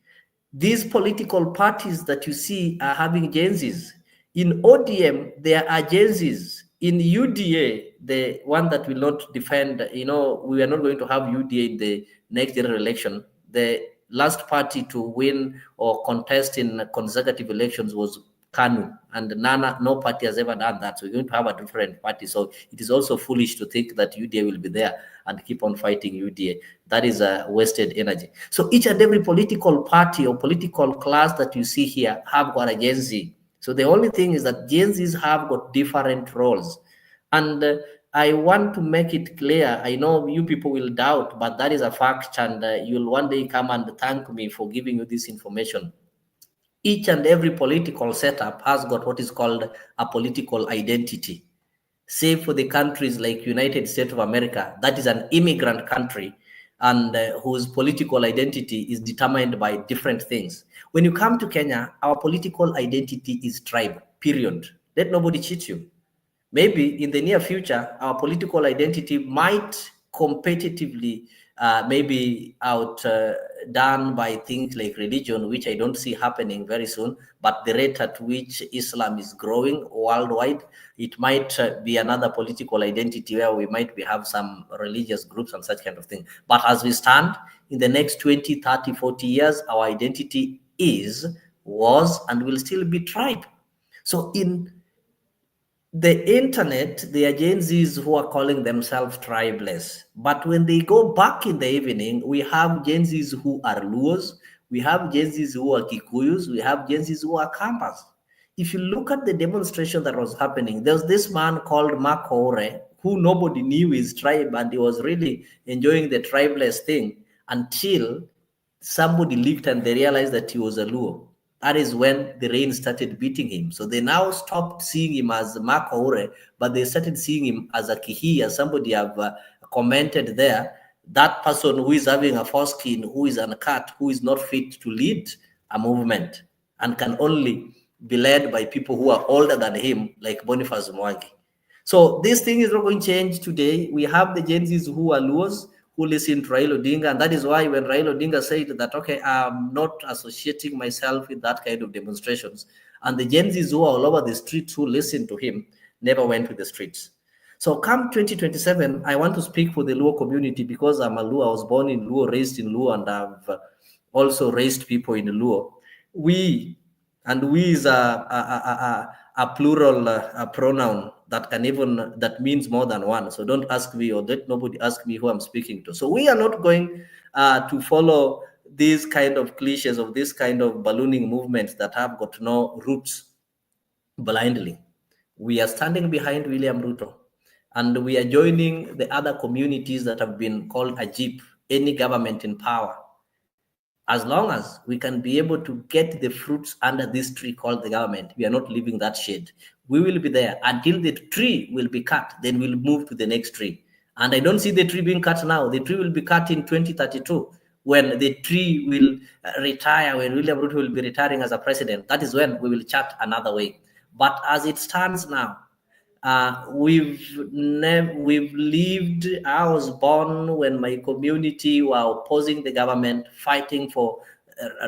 These political parties that you see are having Gen Zs. In ODM, there are Gen Zs. In UDA, the one that will not defend, we are not going to have UDA in the next general election. The last party to win or contest in consecutive elections was KANU, and no party has ever done that. So we're going to have a different party. So it is also foolish to think that UDA will be there and keep on fighting UDA. That is a wasted energy. So each and every political party or political class that you see here have got a Gen Z. So the only thing is that Gen Zs have got different roles. And I want to make it clear. I know you people will doubt, but that is a fact, and you'll one day come and thank me for giving you this information. Each and every political setup has got what is called a political identity. Save for the countries like United States of America, that is an immigrant country, and whose political identity is determined by different things. When you come to Kenya, our political identity is tribe, period. Let nobody cheat you. Maybe in the near future, our political identity might competitively maybe outdone by things like religion, which I don't see happening very soon. But the rate at which Islam is growing worldwide, it might be another political identity where we might have some religious groups and such kind of thing. But as we stand, in the next 20, 30, 40 years, our identity was, and will still be tribe. So in the internet, there are Gen Zs who are calling themselves tribeless. But when they go back in the evening, we have Gen Zs who are Luos, we have Gen Zs who are Kikuyus, we have Gen Zs who are Kambas. If you look at the demonstration that was happening, there was this man called Mark Ore, who nobody knew his tribe, and he was really enjoying the tribeless thing until somebody leaked and they realized that he was a Luo. That is when the rain started beating him. So they now stopped seeing him as Mark Ore, but they started seeing him as a Kihi, as somebody have commented there. That person who is having a foreskin, who is uncut, who is not fit to lead a movement and can only be led by people who are older than him, like Boniface Mwangi. So this thing is not going to change today. We have the Gen Zs who are Luos, who listen to Raila Odinga. And that is why when Raila Odinga said that, okay, I'm not associating myself with that kind of demonstrations. And the Gen Zs who are all over the streets who listen to him never went to the streets. So come 2027, I want to speak for the Luo community because I'm a Luo. I was born in Luo, raised in Luo, and I've also raised people in Luo. We And we is a plural pronoun that can even, that means more than one. So don't ask me, or let nobody ask me who I'm speaking to. So we are not going to follow these kind of cliches of this kind of ballooning movements that have got no roots blindly. We are standing behind William Ruto, and we are joining the other communities that have been called a jeep, any government in power. As long as we can be able to get the fruits under this tree called the government, we are not leaving that shade. We will be there until the tree will be cut, then we'll move to the next tree. And I don't see the tree being cut now. The tree will be cut in 2032 when the tree will retire, when William Ruto will be retiring as a president. That is when we will chart another way. But as it stands now, we've lived. I was born when my community were opposing the government, fighting for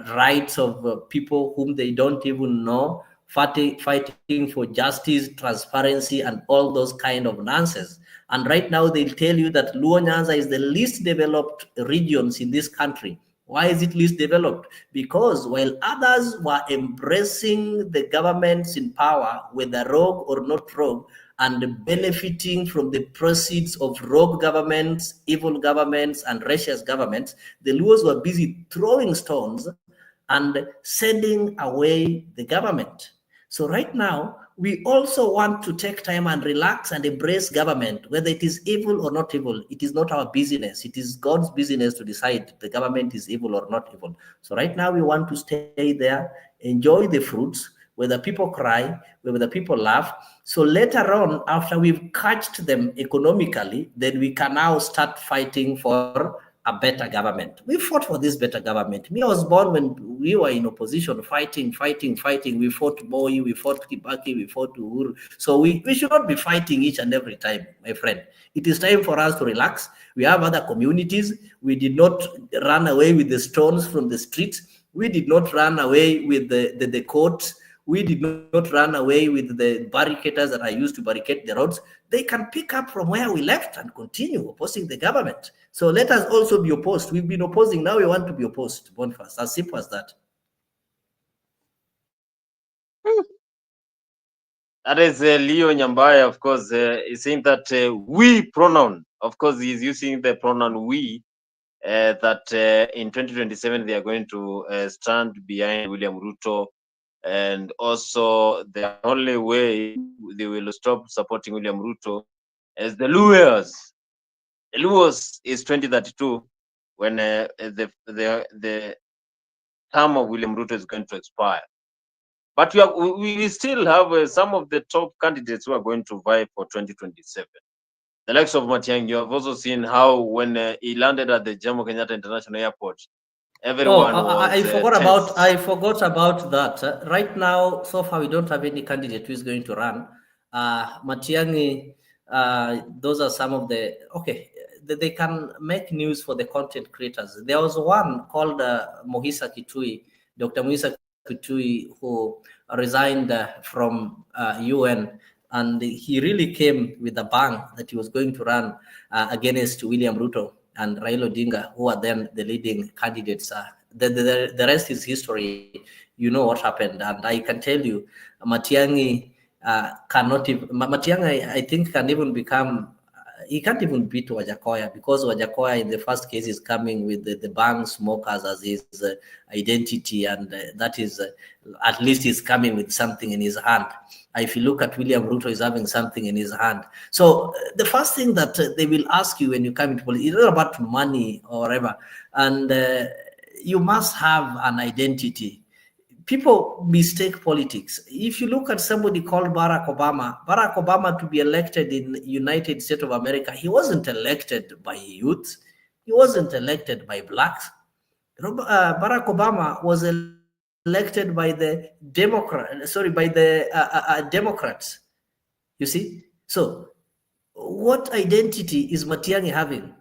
rights of people whom they don't even know, fighting for justice, transparency, and all those kind of nonsense. And right now they'll tell you that Luo Nyanza is the least developed regions in this country. Why is it least developed? Because while others were embracing the governments in power, whether rogue or not rogue, and benefiting from the proceeds of rogue governments, evil governments, and racist governments, the Luos were busy throwing stones and sending away the government. So right now, we also want to take time and relax and embrace government, whether it is evil or not evil. It is not our business. It is God's business to decide the government is evil or not evil. So right now we want to stay there, enjoy the fruits, whether people cry, whether people laugh. So later on, after we've catched them economically, then we can now start fighting for a better government. We fought for this better government. Me, I was born when we were in opposition, fighting. We fought Moi, we fought Kibaki, we fought Uhuru. So we should not be fighting each and every time, my friend. It is time for us to relax. We have other communities. We did not run away with the stones from the streets. We did not run away with the courts. We did not run away with the barricaders that are used to barricade the roads. They can pick up from where we left and continue opposing the government. So let us also be opposed. We've been opposing. Now we want to be opposed. Boniface, as simple as that. That is Leo Nyambaya, of course, is saying that we pronoun, of course, he's using the pronoun we, that in 2027 they are going to stand behind William Ruto. And also, the only way they will stop supporting William Ruto is the Luos. The Luos is 2032 when the term of William Ruto is going to expire. But we still have some of the top candidates who are going to vie for 2027. The likes of Matiang'i, you have also seen how when he landed at the Jomo Kenyatta International Airport, everyone was I forgot about that. Right now, so far, we don't have any candidate who is going to run. Matiang'i, those are some of the, okay, they can make news for the content creators. There was one called Mohisa Kitui, Dr. Mohisa Kitui, who resigned from UN, and he really came with a bang that he was going to run against William Ruto and Raila Odinga, who are then the leading candidates. The rest is history. You know what happened. And I can tell you, Matiang'i cannot even, Matiang'i, I think, can even become, he can't even beat Wajakoya, because Wajakoya in the first case is coming with the bang smokers as his identity, and that is, at least he's coming with something in his hand. If you look at William Ruto, he's having something in his hand. So the first thing that they will ask you when you come into politics, it's not about money or whatever, and you must have an identity. People mistake politics. If you look at somebody called Barack Obama to be elected in the United States of America, he wasn't elected by youth. He wasn't elected by blacks. Barack Obama was elected by the Democrats. You see? So what identity is Matiang'i having?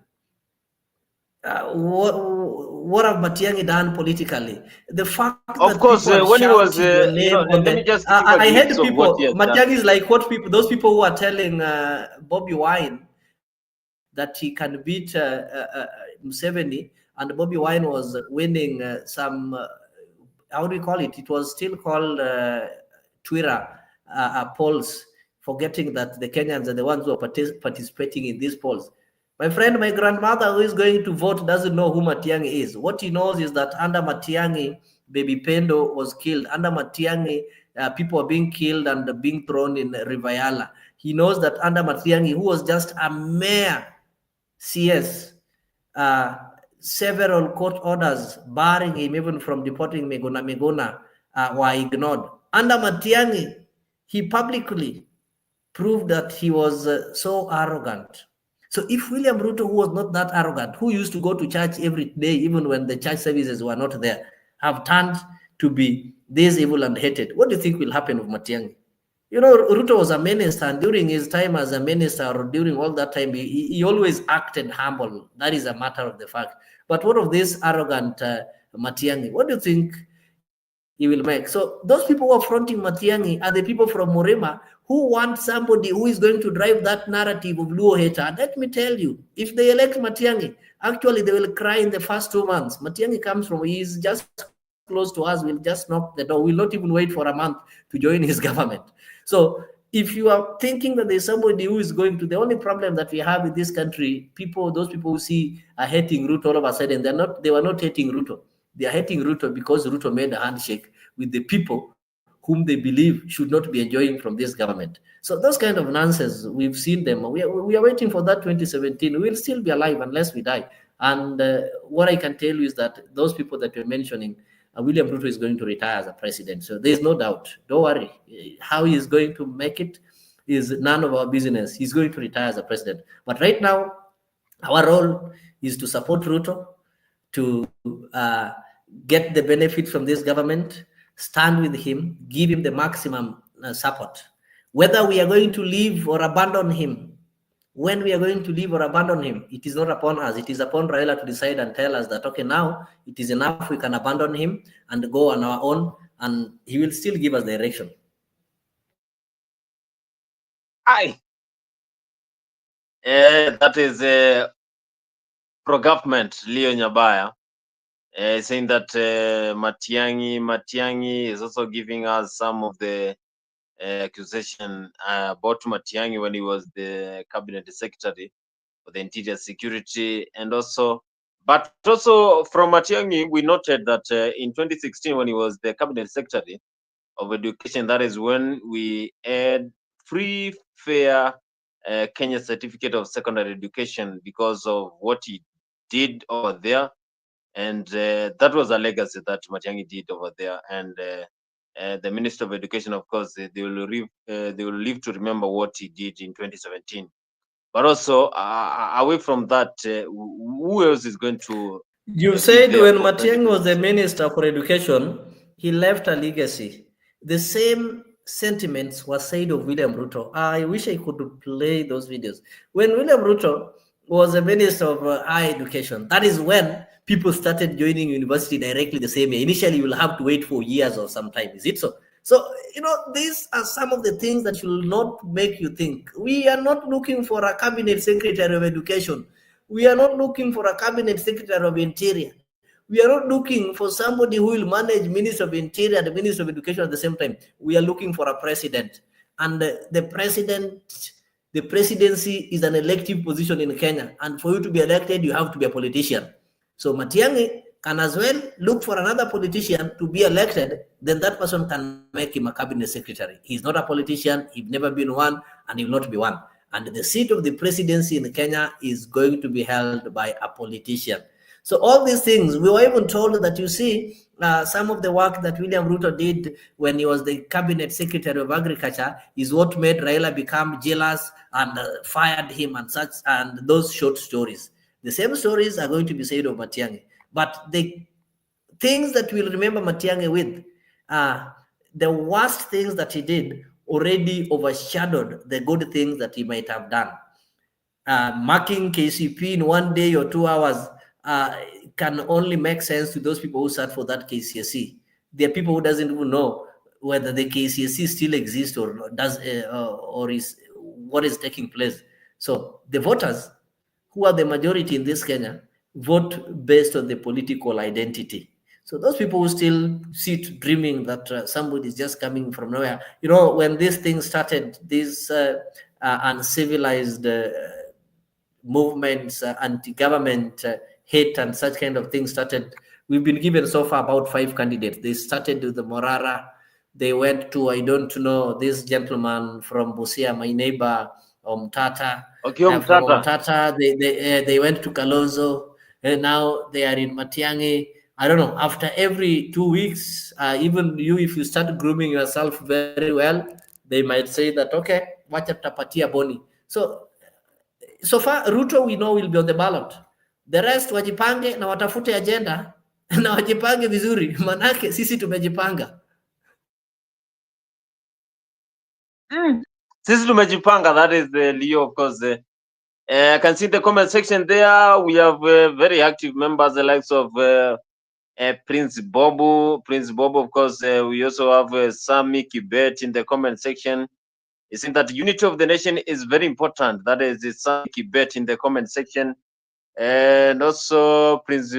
What have Matiang'i done politically? The fact of that course, people when he was, your name on let me the, just give you a I heard glimpse of what he people, has done. Matiang'i is like what people, those people who are telling Bobby Wine that he can beat Museveni, and Bobby Wine was winning some how do you call it? It was still called Twitter polls, forgetting that the Kenyans are the ones who are participating in these polls. My friend, my grandmother who is going to vote doesn't know who Matiang'i is. What he knows is that under Matiang'i, Baby Pendo was killed. Under Matiang'i, people are being killed and being thrown in River Yala. He knows that under Matiang'i, who was just a mere CS, several court orders barring him even from deporting Megona were ignored. Under Matiang'i, he publicly proved that he was so arrogant. So if William Ruto, who was not that arrogant, who used to go to church every day, even when the church services were not there, have turned to be this evil and hated, what do you think will happen with Matiang'i? You know, Ruto was a minister, and during his time as a minister, or during all that time, he always acted humble. That is a matter of the fact. But what of this arrogant Matiang'i? What do you think he will make? So those people who are fronting Matiang'i are the people from Morema who want somebody who is going to drive that narrative of Luo hater. And let me tell you, if they elect Matiang'i, actually they will cry in the first 2 months. Matiang'i comes from, he is just close to us, we'll just knock the door. We'll not even wait for a month to join his government. So if you are thinking that there's somebody who is going to, the only problem that we have in this country, those people who see are hating Ruto all of a sudden, they were not hating Ruto. They are hating Ruto because Ruto made a handshake with the people whom they believe should not be enjoying from this government. So those kind of nonsense, we've seen them. We are waiting for that 2017. We'll still be alive unless we die. And what I can tell you is that those people that you're mentioning, William Ruto is going to retire as a president. So there's no doubt. Don't worry. How he is going to make it is none of our business. He's going to retire as a president. But right now, our role is to support Ruto, to get the benefit from this government, stand with him, give him the maximum support. Whether we are going to leave or abandon him, when we are going to leave or abandon him, it is not upon us. It is upon Raila to decide and tell us that, okay, now it is enough. We can abandon him and go on our own, and he will still give us direction. Aye. That is pro-government Leo Nyabaya saying that Matiang'i is also giving us some of the accusation about Matiang'i when he was the cabinet secretary for the interior security, and also from Matiang'i, we noted that in 2016, when he was the cabinet secretary of education, that is when we had free, fair Kenya certificate of secondary education because of what he did over there. And that was a legacy that Matiang'i did over there. And the Minister of Education, of course, they will live to remember what he did in 2017. But also, away from that, who else is going to? You said when Matiang'i was the Minister for Education, he left a legacy. The same sentiments were said of William Ruto. I wish I could play those videos. When William Ruto was the Minister of Higher Education, that is when people started joining university directly the same year. Initially, you will have to wait for years or some time. Is it so? So, you know, these are some of the things that will not make you think. We are not looking for a cabinet secretary of education. We are not looking for a cabinet secretary of interior. We are not looking for somebody who will manage Minister of Interior and the Minister of Education at the same time. We are looking for a president. And the presidency is an elective position in Kenya. And for you to be elected, you have to be a politician. So Matiang'i can as well look for another politician to be elected, then that person can make him a cabinet secretary. He's not a politician, he's never been one, and he will not be one. And the seat of the presidency in Kenya is going to be held by a politician. So all these things, we were even told that, you see, some of the work that William Ruto did when he was the cabinet secretary of agriculture is what made Raila become jealous and fired him and such, and those short stories. The same stories are going to be said of Matiang'i. But the things that we'll remember Matiang'i with, the worst things that he did already overshadowed the good things that he might have done. Marking KCP in 1 day or 2 hours can only make sense to those people who sat for that KCSE. There are people who doesn't even know whether the KCSE still exists or does or is what is taking place. So the voters, who are the majority in this Kenya, vote based on the political identity. So those people who still sit dreaming that somebody is just coming from nowhere. You know, when these things started, these uncivilized movements, anti-government hate and such kind of things started. We've been given so far about 5 candidates. They started with the Morara. They went to, I don't know, this gentleman from Busia, my neighbor, Tata. Okay, From Tata, they went to Kalonzo, and now they are in Matiang'i. I don't know, after every 2 weeks, even you, if you start grooming yourself very well, they might say that, okay, wacha tutapatia Boni. So far, Ruto we know will be on the ballot. The rest wajipange na watafute agenda na wajipange vizuri, manake sisi tumejipanga. Sisi tumejipanga, that is Leo, of course. I can see the comment section there. We have very active members, the likes of Prince Bobo. Prince Bobo, of course. We also have Sami Kibet in the comment section. It seems that unity of the nation is very important. That is Sami Kibet in the comment section. And also Prince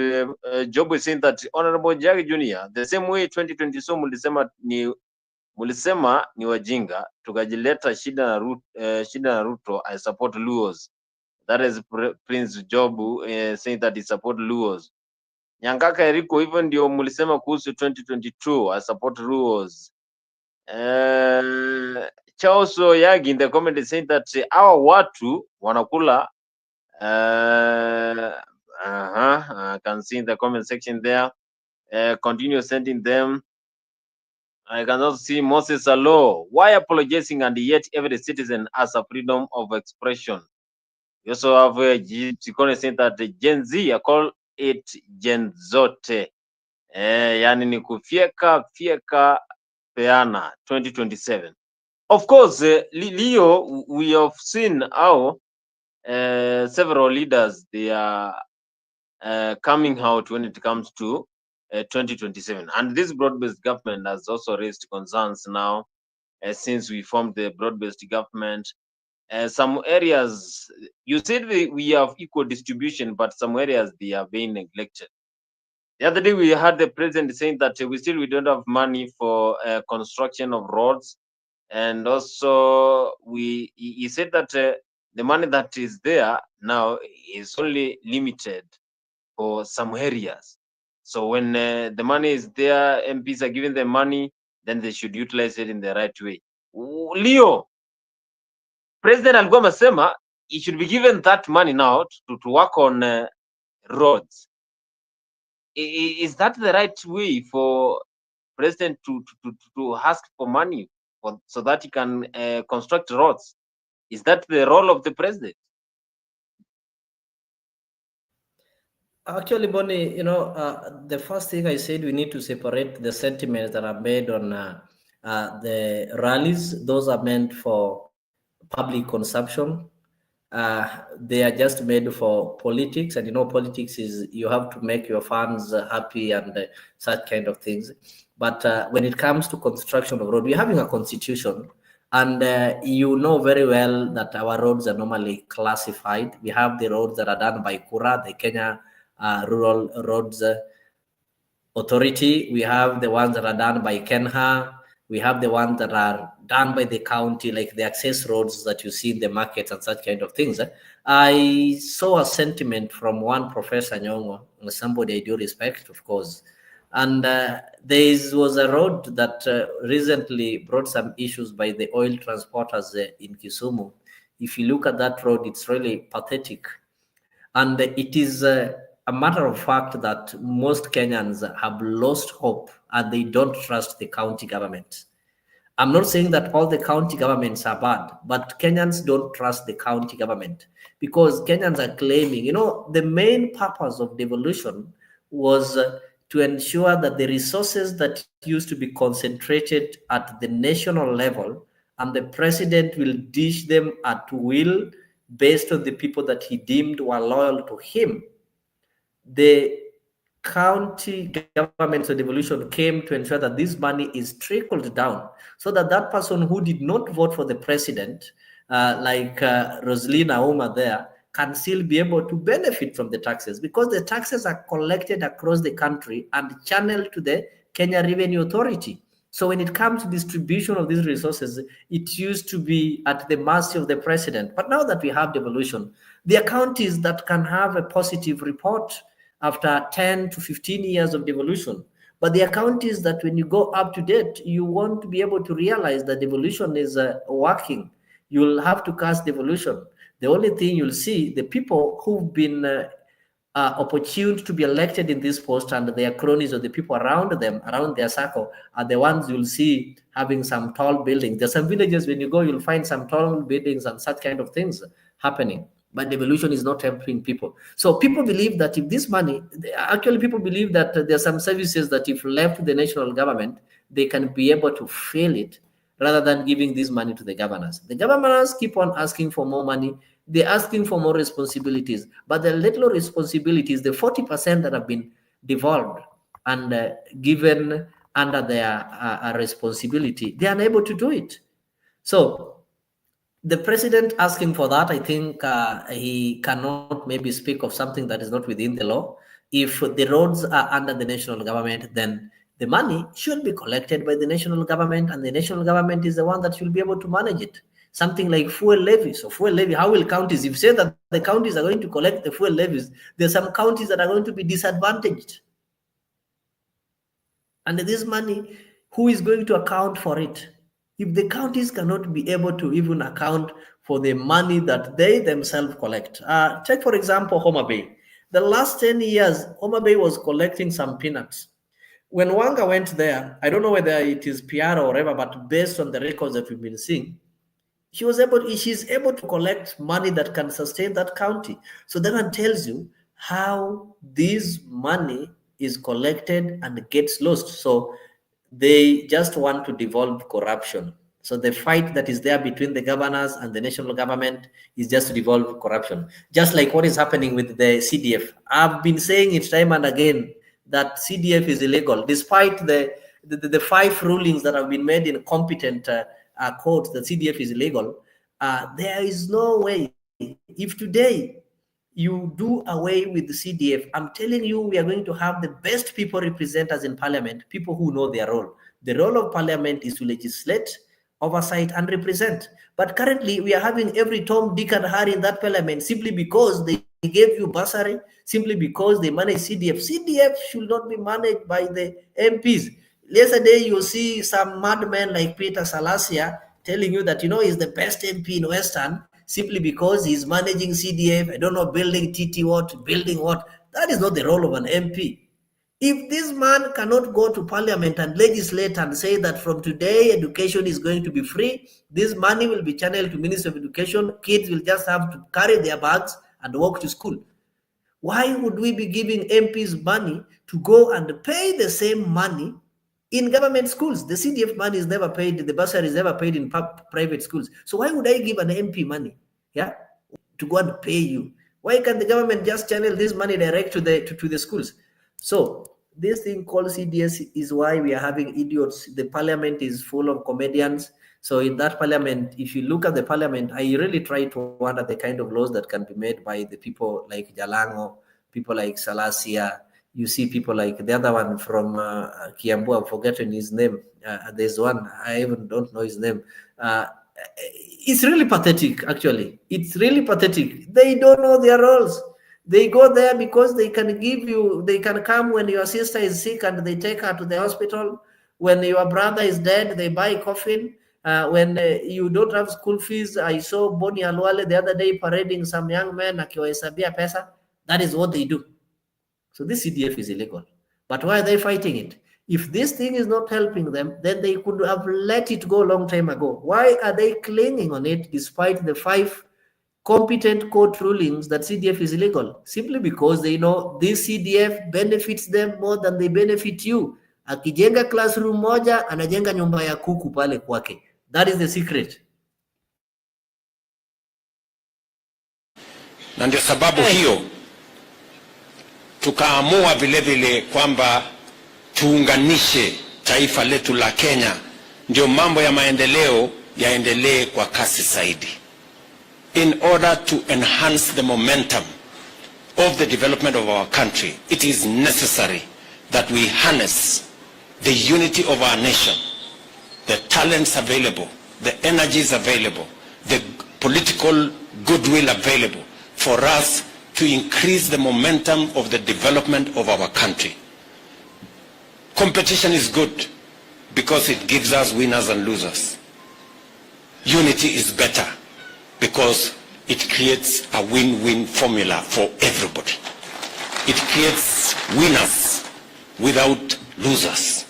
Job is saying that Honorable Jagi Jr., the same way 2020 so mulisema ni wajinga tukajileta shida na Ruto. I support Luos. That is Prince Job saying that he support Luos. Nyangaka Eriko, even ndio mulisema kuhusu 2022, I support Luos. Charles Yagi in the comment is saying that our watu wanakula I can see in the comment section there. Continue sending them. I can also see Moses Alo. Why apologizing and yet every citizen has a freedom of expression? We also have Chikone saying that the Gen Z, I call it Gen Zote. Yani ni kufieka peana 2027. Of course, Leo, we have seen how several leaders, they are coming out when it comes to 2027. And this broad-based government has also raised concerns now since we formed the broad-based government. Some areas, you said we have equal distribution, but some areas they are being neglected. The other day we had the president saying that we don't have money for construction of roads. And also he said that the money that is there now is only limited for some areas. So when the money is there, MPs are giving them money, then they should utilize it in the right way. Leo, President alikuwa amesema he should be given that money now to work on roads. Is that the right way for president to ask for money so that he can construct roads? Is that the role of the president? Actually, Bonnie, you know, the first thing I said, we need to separate the sentiments that are made on the rallies. Those are meant for public consumption. They are just made for politics, and you know, politics is you have to make your fans happy and such kind of things. But when it comes to construction of road, we're having a constitution, and you know very well that our roads are normally classified. We have the roads that are done by Kura, the Kenya Rural Roads Authority. We have the ones that are done by Kenha. We have the ones that are done by the county, like the access roads that you see in the markets and such kind of things. I saw a sentiment from one Professor Nyong'o, somebody I do respect, of course. And there was a road that recently brought some issues by the oil transporters in Kisumu. If you look at that road, it's really pathetic. And it is a matter of fact that most Kenyans have lost hope and they don't trust the county government. I'm not saying that all the county governments are bad, but Kenyans don't trust the county government because Kenyans are claiming, you know, the main purpose of devolution was to ensure that the resources that used to be concentrated at the national level and the president will dish them at will based on the people that he deemed were loyal to him. The county governments of devolution came to ensure that this money is trickled down so that that person who did not vote for the president, like Rosalina Auma there, can still be able to benefit from the taxes, because the taxes are collected across the country and channeled to the Kenya Revenue Authority. So when it comes to distribution of these resources, it used to be at the mercy of the president. But now that we have devolution, there are counties that can have a positive report after 10 to 15 years of devolution. But there are counties that when you go up to date, you want to be able to realize that devolution is working. You'll have to cast devolution. The only thing you'll see, the people who've been opportune to be elected in this post and their cronies or the people around them, around their circle, are the ones you'll see having some tall buildings. There's some villages, when you go, you'll find some tall buildings and such kind of things happening. But devolution is not helping people. So people believe that if this money, actually people believe that there are some services that if left to the national government, they can be able to fill it rather than giving this money to the governors. The governors keep on asking for more money. They're asking for more responsibilities, but the little responsibilities, the 40% that have been devolved and given under their responsibility, they are unable to do it. So the president asking for that, I think he cannot maybe speak of something that is not within the law. If the roads are under the national government, then the money should be collected by the national government, and the national government is the one that should be able to manage it. Something like fuel levies. So fuel levy, how will counties, if you say that the counties are going to collect the fuel levies, there's some counties that are going to be disadvantaged. And this money, who is going to account for it? If the counties cannot be able to even account for the money that they themselves collect. Take, for example, Homa Bay. The last 10 years, Homa Bay was collecting some peanuts. When Wanga went there, I don't know whether it is PR or whatever, but based on the records that we've been seeing, she's able to collect money that can sustain that county. So that one tells you how this money is collected and gets lost. So they just want to devolve corruption. So the fight that is there between the governors and the national government is just to devolve corruption. Just like what is happening with the CDF. I've been saying it time and again that CDF is illegal, despite the 5 rulings that have been made in competent courts that CDF is illegal. There is no way. If today you do away with the CDF, I'm telling you, we are going to have the best people represent us in parliament, people who know their role. The role of parliament is to legislate, oversight, and represent. But currently, we are having every Tom, Dick, and Harry in that parliament simply because they gave you bursary, simply because they manage CDF. CDF should not be managed by the MPs. Yesterday, you see some madman like Peter Salasia telling you that, he's the best MP in Western simply because he's managing CDF, I don't know, building TT what, building what. That is not the role of an MP. If this man cannot go to parliament and legislate and say that from today education is going to be free, this money will be channeled to Ministry of Education, kids will just have to carry their bags and walk to school. Why would we be giving MPs money to go and pay the same money in government schools? The CDF money is never paid, the bursary is never paid in private schools. So why would I give an MP money, to go and pay you? Why can't the government just channel this money direct to the schools? So this thing called CDS is why we are having idiots. The parliament is full of comedians. So in that parliament, if you look at the parliament, I really try to wonder the kind of laws that can be made by the people like Jalango, people like Salasia. You see people like the other one from Kiambu, I've forgotten his name. There's one, I even don't know his name. It's really pathetic, actually. It's really pathetic. They don't know their roles. They go there because they can come when your sister is sick and they take her to the hospital. When your brother is dead, they buy a coffin. When you don't have school fees, I saw Boni Alwale the other day parading some young men, akiwahesabia pesa. That is what they do. So this CDF is illegal. But why are they fighting it? If this thing is not helping them, then they could have let it go a long time ago. Why are they clinging on it despite the 5 competent court rulings that CDF is illegal? Simply because they know this CDF benefits them more than they benefit you. Akijenga classroom moja, anajenga nyumba ya kuku pale kwake. That is the secret. Na ndio sababu hiyo tukaamua vile vile kwamba tuunganishe taifa letu la Kenya, ndio mambo ya maendeleo yaendelee kwa kasi zaidi. in order to enhance the momentum of the development of our country, it is necessary that we harness the unity of our nation, the talents available, the energies available, the political goodwill available for us to increase the momentum of the development of our country. Competition is good because it gives us winners and losers. Unity is better because it creates a win-win formula for everybody. It creates winners without losers.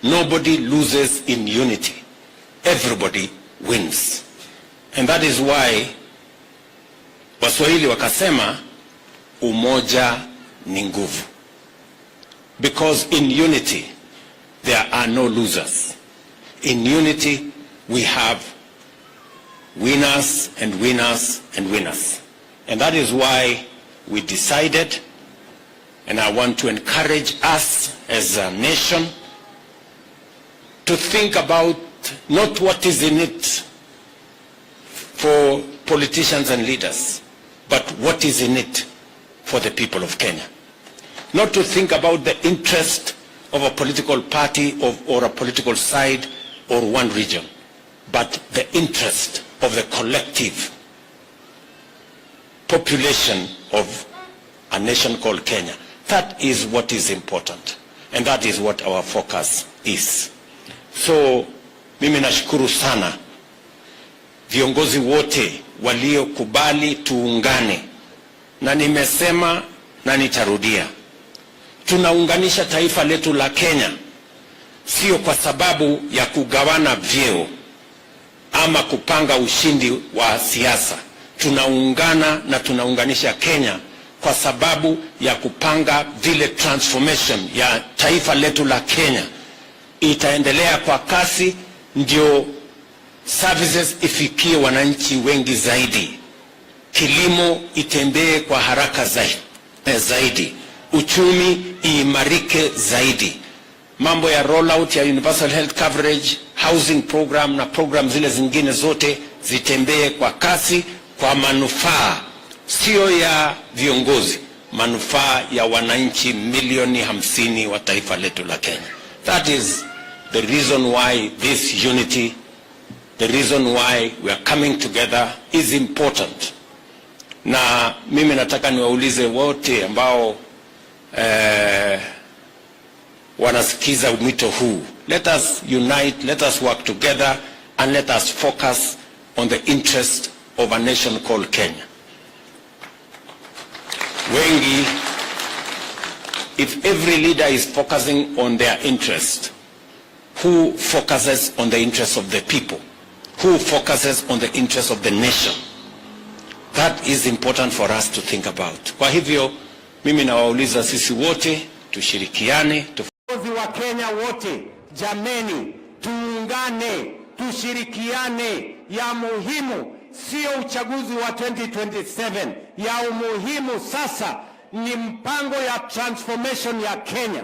Nobody loses in unity. Everybody wins. And that is why Waswahili wakasema umoja ni nguvu. Because in unity there are no losers. In unity we have winners and winners and winners. And that is why we decided, and I want to encourage us as a nation to think about not what is in it for politicians and leaders, but what is in it for the people of Kenya. Not to think about the interest of a political party or a political side or one region, but the interest of the collective population of a nation called Kenya. That is what is important, and that is what our focus is. So mimi nashukuru sana viongozi wote waliokubali tuungane, na nimesema na nitarudia, tunaunganisha taifa letu la Kenya sio kwa sababu ya kugawana vyeo ama kupanga ushindi wa siasa. Tunaungana na tunaunganisha Kenya kwa sababu ya kupanga vile transformation ya taifa letu la Kenya itaendelea kwa kasi, ndio services ifikie wananchi wengi zaidi, kilimo itembee kwa haraka zaidi, uchumi iimarike zaidi, mambo ya rollout ya universal health coverage, housing program na program zile zingine zote zitembee kwa kasi, kwa manufaa sio ya viongozi, manufaa ya wananchi milioni 50 wa taifa letu la Kenya. That is the reason why this unity, the reason why we are coming together is important. Na mimi nataka niwaulize wote ambao wanasikiza mwito huu, let us unite, let us work together, and let us focus on the interest of a nation called Kenya. Wengi, if every leader is focusing on their interest, who focuses on the interest of the people? Who focuses on the interest of the nation? That is important for us to think about. Kwa hivyo, mimi nawauliza sisi wote, tushirikiane, viongozi wa Kenya wote, jameni, tuungane, tushirikiane. Ya muhimu sio uchaguzi wa 2027. Ya umuhimu sasa ni mpango ya transformation ya Kenya.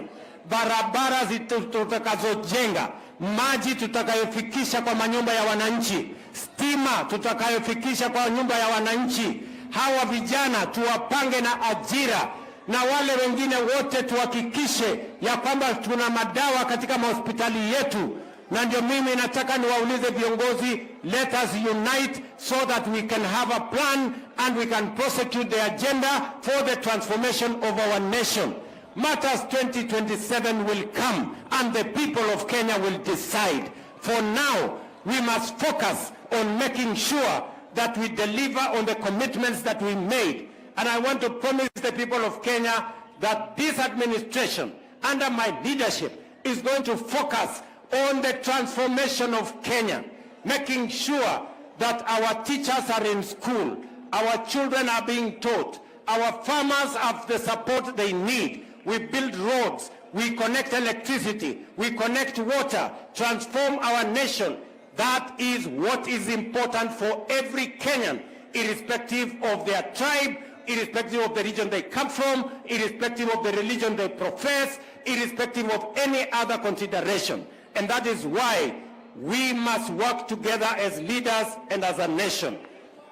Barabara tutakazojenga, maji tutakayofikisha kwa manyumba ya wananchi, stima tutakayofikisha kwa nyumba ya wananchi, hawa vijana tuwapange na ajira, na wale wengine wote tuhakikishe ya kwamba tuna madawa katika mahospitali yetu. Na ndio mimi nataka niwaulize viongozi, let us unite so that we can have a plan and we can prosecute the agenda for the transformation of our nation. Matters 2027 will come and the people of Kenya will decide. For now, we must focus on making sure that we deliver on the commitments that we made. And I want to promise the people of Kenya that this administration, under my leadership, is going to focus on the transformation of Kenya, making sure that our teachers are in school, our children are being taught, our farmers have the support they need. We build roads, we connect electricity, we connect water, transform our nation. That is what is important for every Kenyan, irrespective of their tribe, irrespective of the region they come from, irrespective of the religion they profess, irrespective of any other consideration. And that is why we must work together as leaders and as a nation.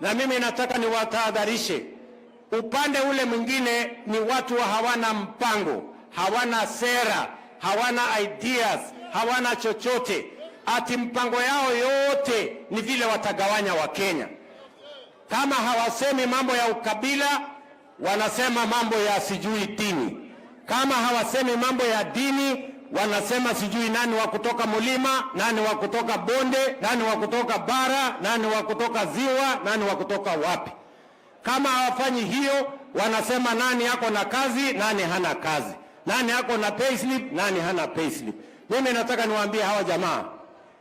Na mimi nataka niwatahadharishe, upande ule mwingine ni watu hawana mpango, hawana sera, hawana ideas, hawana chochote. Ati mpango yao yote ni vile watagawanya Wakenya. Kama hawasemi mambo ya ukabila, wanasema mambo ya sijui dini. Kama hawasemi mambo ya dini, wanasema sijui nani wa kutoka Mulima, nani wa kutoka Bonde, nani wa kutoka Bara, nani wa kutoka Ziwa, nani wa kutoka wapi. Kama hawafanyi hiyo, wanasema nani yako na kazi, nani hana kazi, nani yako na payslip, nani hana payslip. Mimi nataka niwaambie hawa jamaa,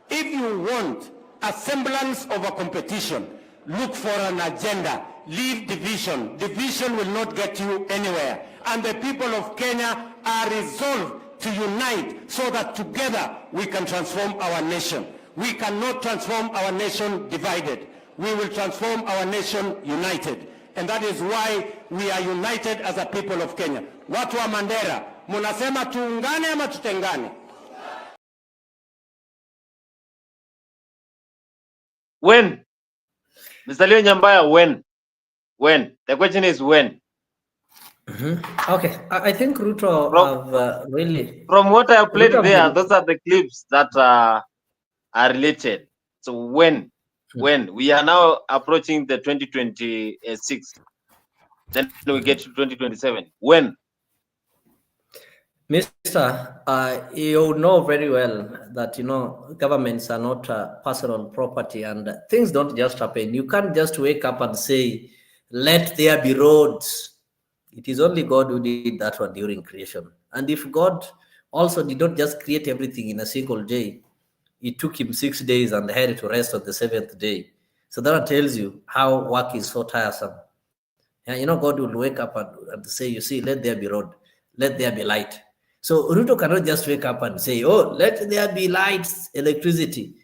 if you want a semblance of a competition, look for an agenda. Leave division. Division will not get you anywhere. And the people of Kenya are resolved to unite so that together we can transform our nation. We cannot transform our nation divided. We will transform our nation united. And that is why we are united as a people of Kenya. Watu wa Mandera, munasema tuungane ama tutengane? When? Mr. Leo Nyambaya, when? When? The question is when. Okay, I think Ruto have really... From what I have played Ruto there, have- those are the clips that are related. So when? When? We are now approaching the 2026. Then we get to 2027. When? Mister, you know very well that, governments are not personal property and things don't just happen. You can't just wake up and say, let there be roads. It is only God who did that one during creation. And if God also did not just create everything in a single day, it took him 6 days and had to rest on the 7th day. So that tells you how work is so tiresome. And God will wake up and say, you see, let there be road, let there be light. So Ruto cannot just wake up and say, oh, let there be lights, electricity.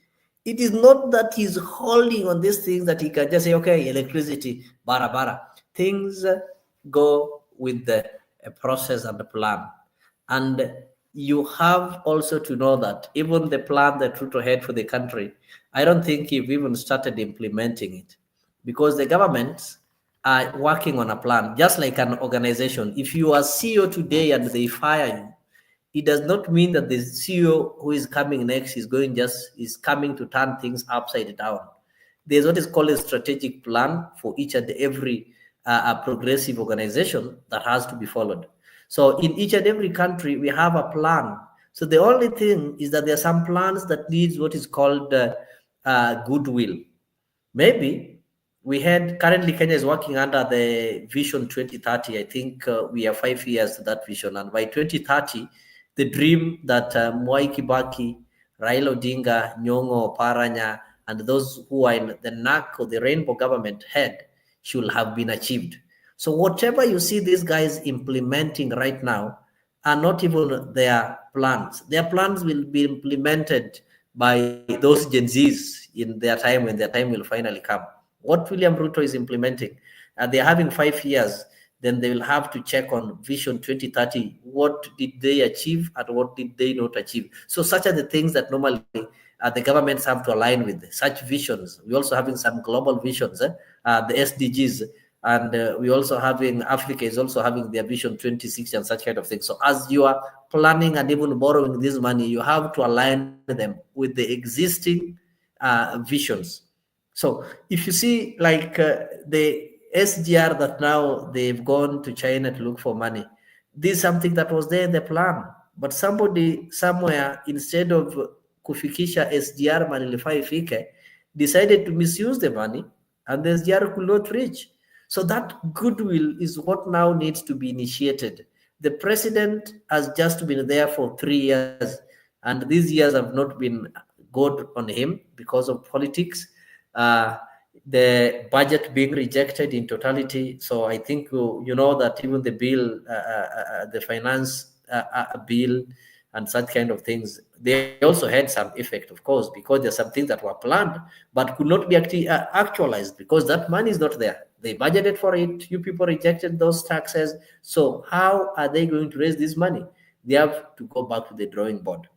It is not that he's holding on these things that he can just say, okay, electricity, bara. Things go with a process and a plan. And you have also to know that even the plan that Ruto had for the country, I don't think he've even started implementing it, because the governments are working on a plan, just like an organization. If you are CEO today and they fire you, it does not mean that the CEO who is coming next is coming to turn things upside down. There's what is called a strategic plan for each and every progressive organization that has to be followed. So in each and every country, we have a plan. So the only thing is that there are some plans that needs what is called goodwill. Maybe currently Kenya is working under the Vision 2030. I think we have 5 years to that vision. And by 2030, the dream that Mwai Kibaki, Raila Odinga, Nyong'o, Paranya, and those who are in the NAC or the Rainbow government had should have been achieved. So whatever you see these guys implementing right now are not even their plans. Their plans will be implemented by those Gen Zs in their time, when their time will finally come. What William Ruto is implementing, they're having 5 years, then they will have to check on Vision 2030. What did they achieve and what did they not achieve? So such are the things that normally the governments have to align with, such visions. We're also having some global visions, the SDGs, and we also having, Africa is also having their Vision 2060 and such kind of things. So as you are planning and even borrowing this money, you have to align them with the existing visions. So if you see like the SGR that now they've gone to China to look for money, this is something that was there in the plan. But somebody somewhere, instead of kufikisha SGR money ifike, decided to misuse the money, and the SGR could not reach. So that goodwill is what now needs to be initiated. The president has just been there for 3 years, and these years have not been good on him because of politics. The budget being rejected in totality. So I think you know that even the bill, the finance bill and such kind of things, they also had some effect, of course, because there's some things that were planned but could not be actualized because that money is not there. They budgeted for it. You people rejected those taxes. So how are they going to raise this money? They have to go back to the drawing board.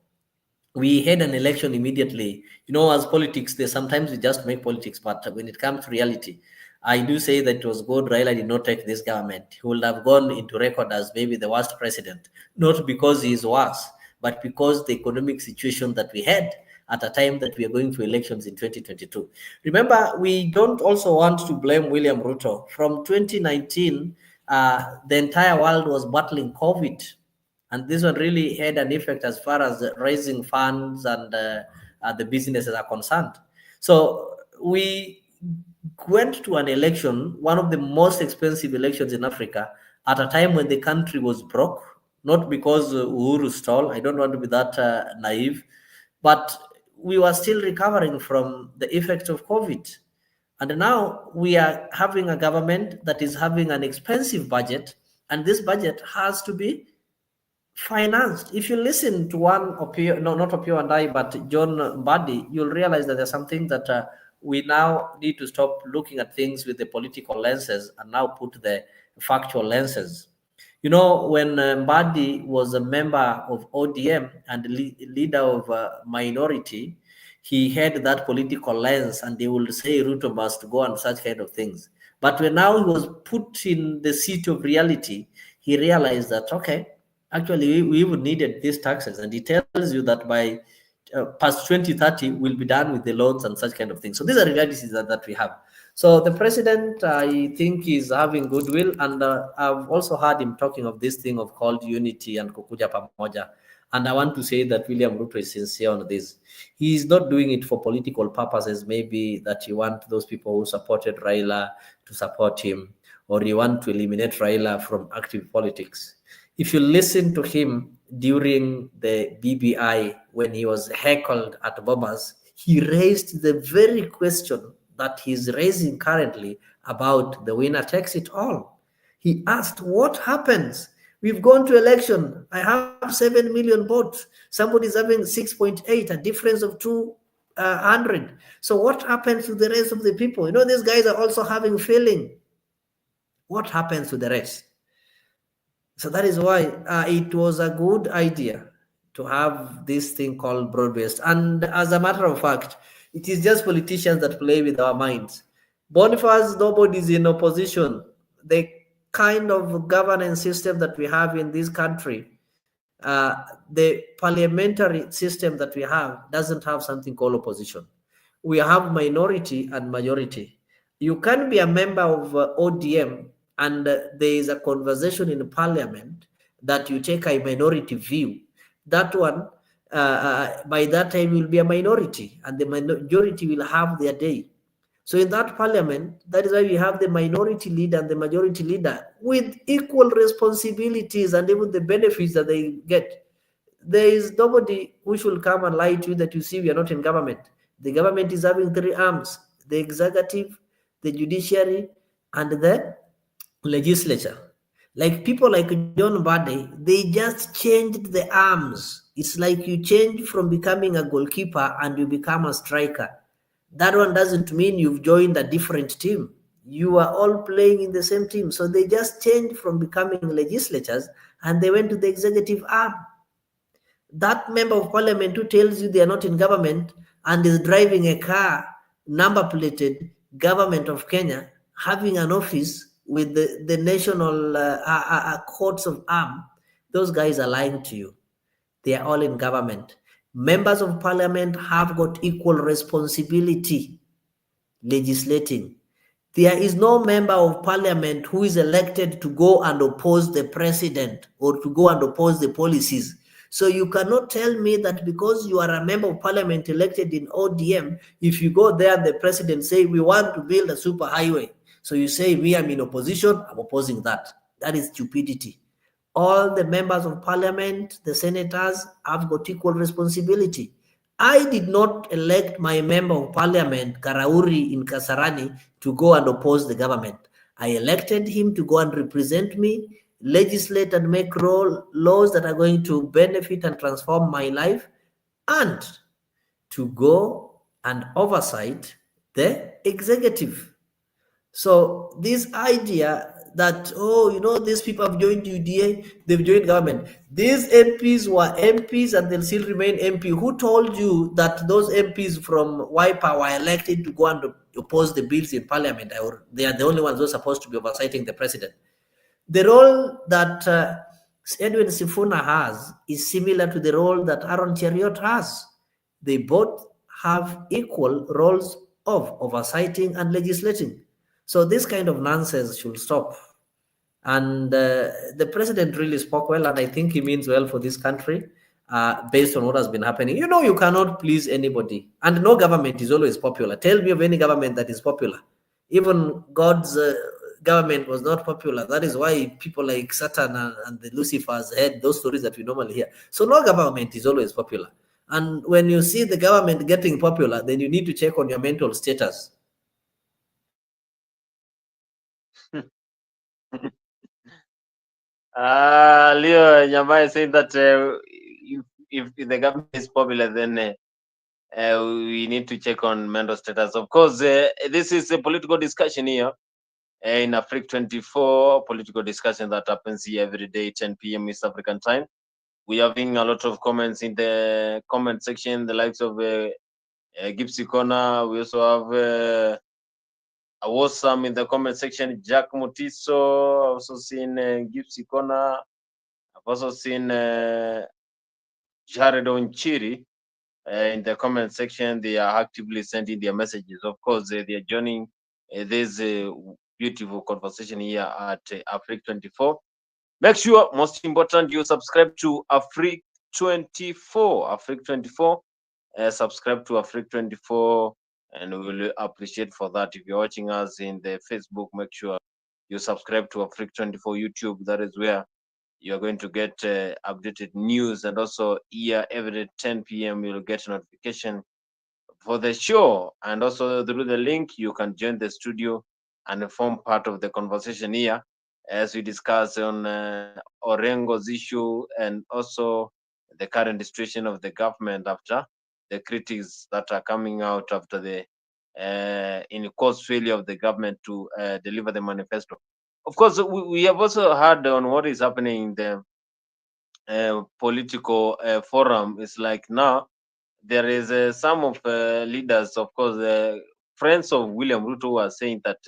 We had an election immediately. As politics, sometimes we just make politics, but when it comes to reality, I do say that it was good Raila did not take this government. He would have gone into record as maybe the worst president, not because he is worse, but because the economic situation that we had at a time that we are going for elections in 2022. Remember, we don't also want to blame William Ruto. From 2019, the entire world was battling COVID. And this one really had an effect as far as raising funds and the businesses are concerned. So we went to an election, one of the most expensive elections in Africa, at a time when the country was broke, not because Uhuru stole. I don't want to be that naive, but we were still recovering from the effects of COVID. And now we are having a government that is having an expensive budget, and this budget has to be financed. If you listen to one Opio, no, not Opio and I, but John Mbadi, you'll realize that there's something that we now need to stop looking at things with the political lenses and now put the factual lenses. You know, when Mbadi was a member of ODM and leader of a minority, he had that political lens, and they will say Ruto must go and such kind of things. But when now he was put in the seat of reality, he realized that, okay, actually, we would needed these taxes, and he tells you that by past 2030, we'll be done with the loans and such kind of things. So these are realities that we have. So the president, I think, is having goodwill, and I've also heard him talking of this thing of called unity and kukuja pamoja. And I want to say that William Ruto is sincere on this. He is not doing it for political purposes, maybe that you want those people who supported Raila to support him, or you want to eliminate Raila from active politics. If you listen to him during the BBI, when he was heckled at Bomas, he raised the very question that he's raising currently about the winner takes it all. He asked, what happens? We've gone to election. I have 7 million votes. Somebody's having 6.8, a difference of 200. So what happens to the rest of the people? You know, these guys are also having feeling. What happens to the rest? So that is why it was a good idea to have this thing called broad-based. And as a matter of fact, it is just politicians that play with our minds. Boniface, nobody's in opposition. The kind of governance system that we have in this country, the parliamentary system that we have doesn't have something called opposition. We have minority and majority. You can be a member of ODM, and there is a conversation in parliament that you take a minority view. That one, by that time, will be a minority, and the majority will have their day. So in that parliament, that is why we have the minority leader and the majority leader with equal responsibilities and even the benefits that they get. There is nobody who should come and lie to you that you see we are not in government. The government is having 3 arms: the executive, the judiciary, and the legislature. Like people like John Mbadi, they just changed the arms. It's like you change from becoming a goalkeeper and you become a striker. That one doesn't mean you've joined a different team. You are all playing in the same team. So they just changed from becoming legislatures and they went to the executive arm. That member of parliament who tells you they are not in government and is driving a car number plated Government of Kenya, having an office with the national courts of arms, those guys are lying to you. They are all in government. Members of parliament have got equal responsibility legislating. There is no member of parliament who is elected to go and oppose the president or to go and oppose the policies. So you cannot tell me that because you are a member of parliament elected in ODM, if you go there, the president say, we want to build a super highway. So you say, me, I'm in opposition, I'm opposing that. That is stupidity. All the members of parliament, the senators, have got equal responsibility. I did not elect my member of parliament, Karauri in Kasarani, to go and oppose the government. I elected him to go and represent me, legislate and make laws that are going to benefit and transform my life, and to go and oversight the executive. So this idea that, oh, you know, these people have joined UDA, they've joined government. These MPs were MPs and they'll still remain MP. Who told you that those MPs from Wiper were elected to go and oppose the bills in parliament, or they are the only ones who are supposed to be oversighting the president? The role that Edwin Sifuna has is similar to the role that Aaron Cheriot has. They both have equal roles of oversighting and legislating. So this kind of nonsense should stop. And the president really spoke well, and I think he means well for this country based on what has been happening. You know, you cannot please anybody, and no government is always popular. Tell me of any government that is popular. Even God's government was not popular. That is why people like Satan and the Lucifers had those stories that we normally hear. So no government is always popular. And when you see the government getting popular, then you need to check on your mental status. Leo Nyamai said that if the government is popular, then we need to check on mental status. Of course, this is a political discussion here in Africa 24, political discussion that happens here every day, 10 p.m. East African time. We are having a lot of comments in the comment section, the likes of Gipsy Corner. We also have Awesome in the comment section, Jack Mutiso. I've also seen Gipsy Corner. I've also seen Jared Onchiri in the comment section. They are actively sending their messages. Of course, they are joining this beautiful conversation here at Africa 24. Make sure, most important, you subscribe to Africa 24. Africa 24. Subscribe to Africa 24, and we will appreciate for that. If you're watching us in the Facebook, make sure you subscribe to Africa 24 YouTube. That is where you're going to get updated news, and also here every 10 p.m. you'll get a notification for the show. And also through the link, you can join the studio and form part of the conversation here as we discuss on Orengo's issue, and also the current situation of the government after the critics that are coming out after the in course failure of the government to deliver the manifesto. Of course, we have also heard on what is happening in the political forum. It's like now there is some of leaders, of course, friends of William Ruto, are saying that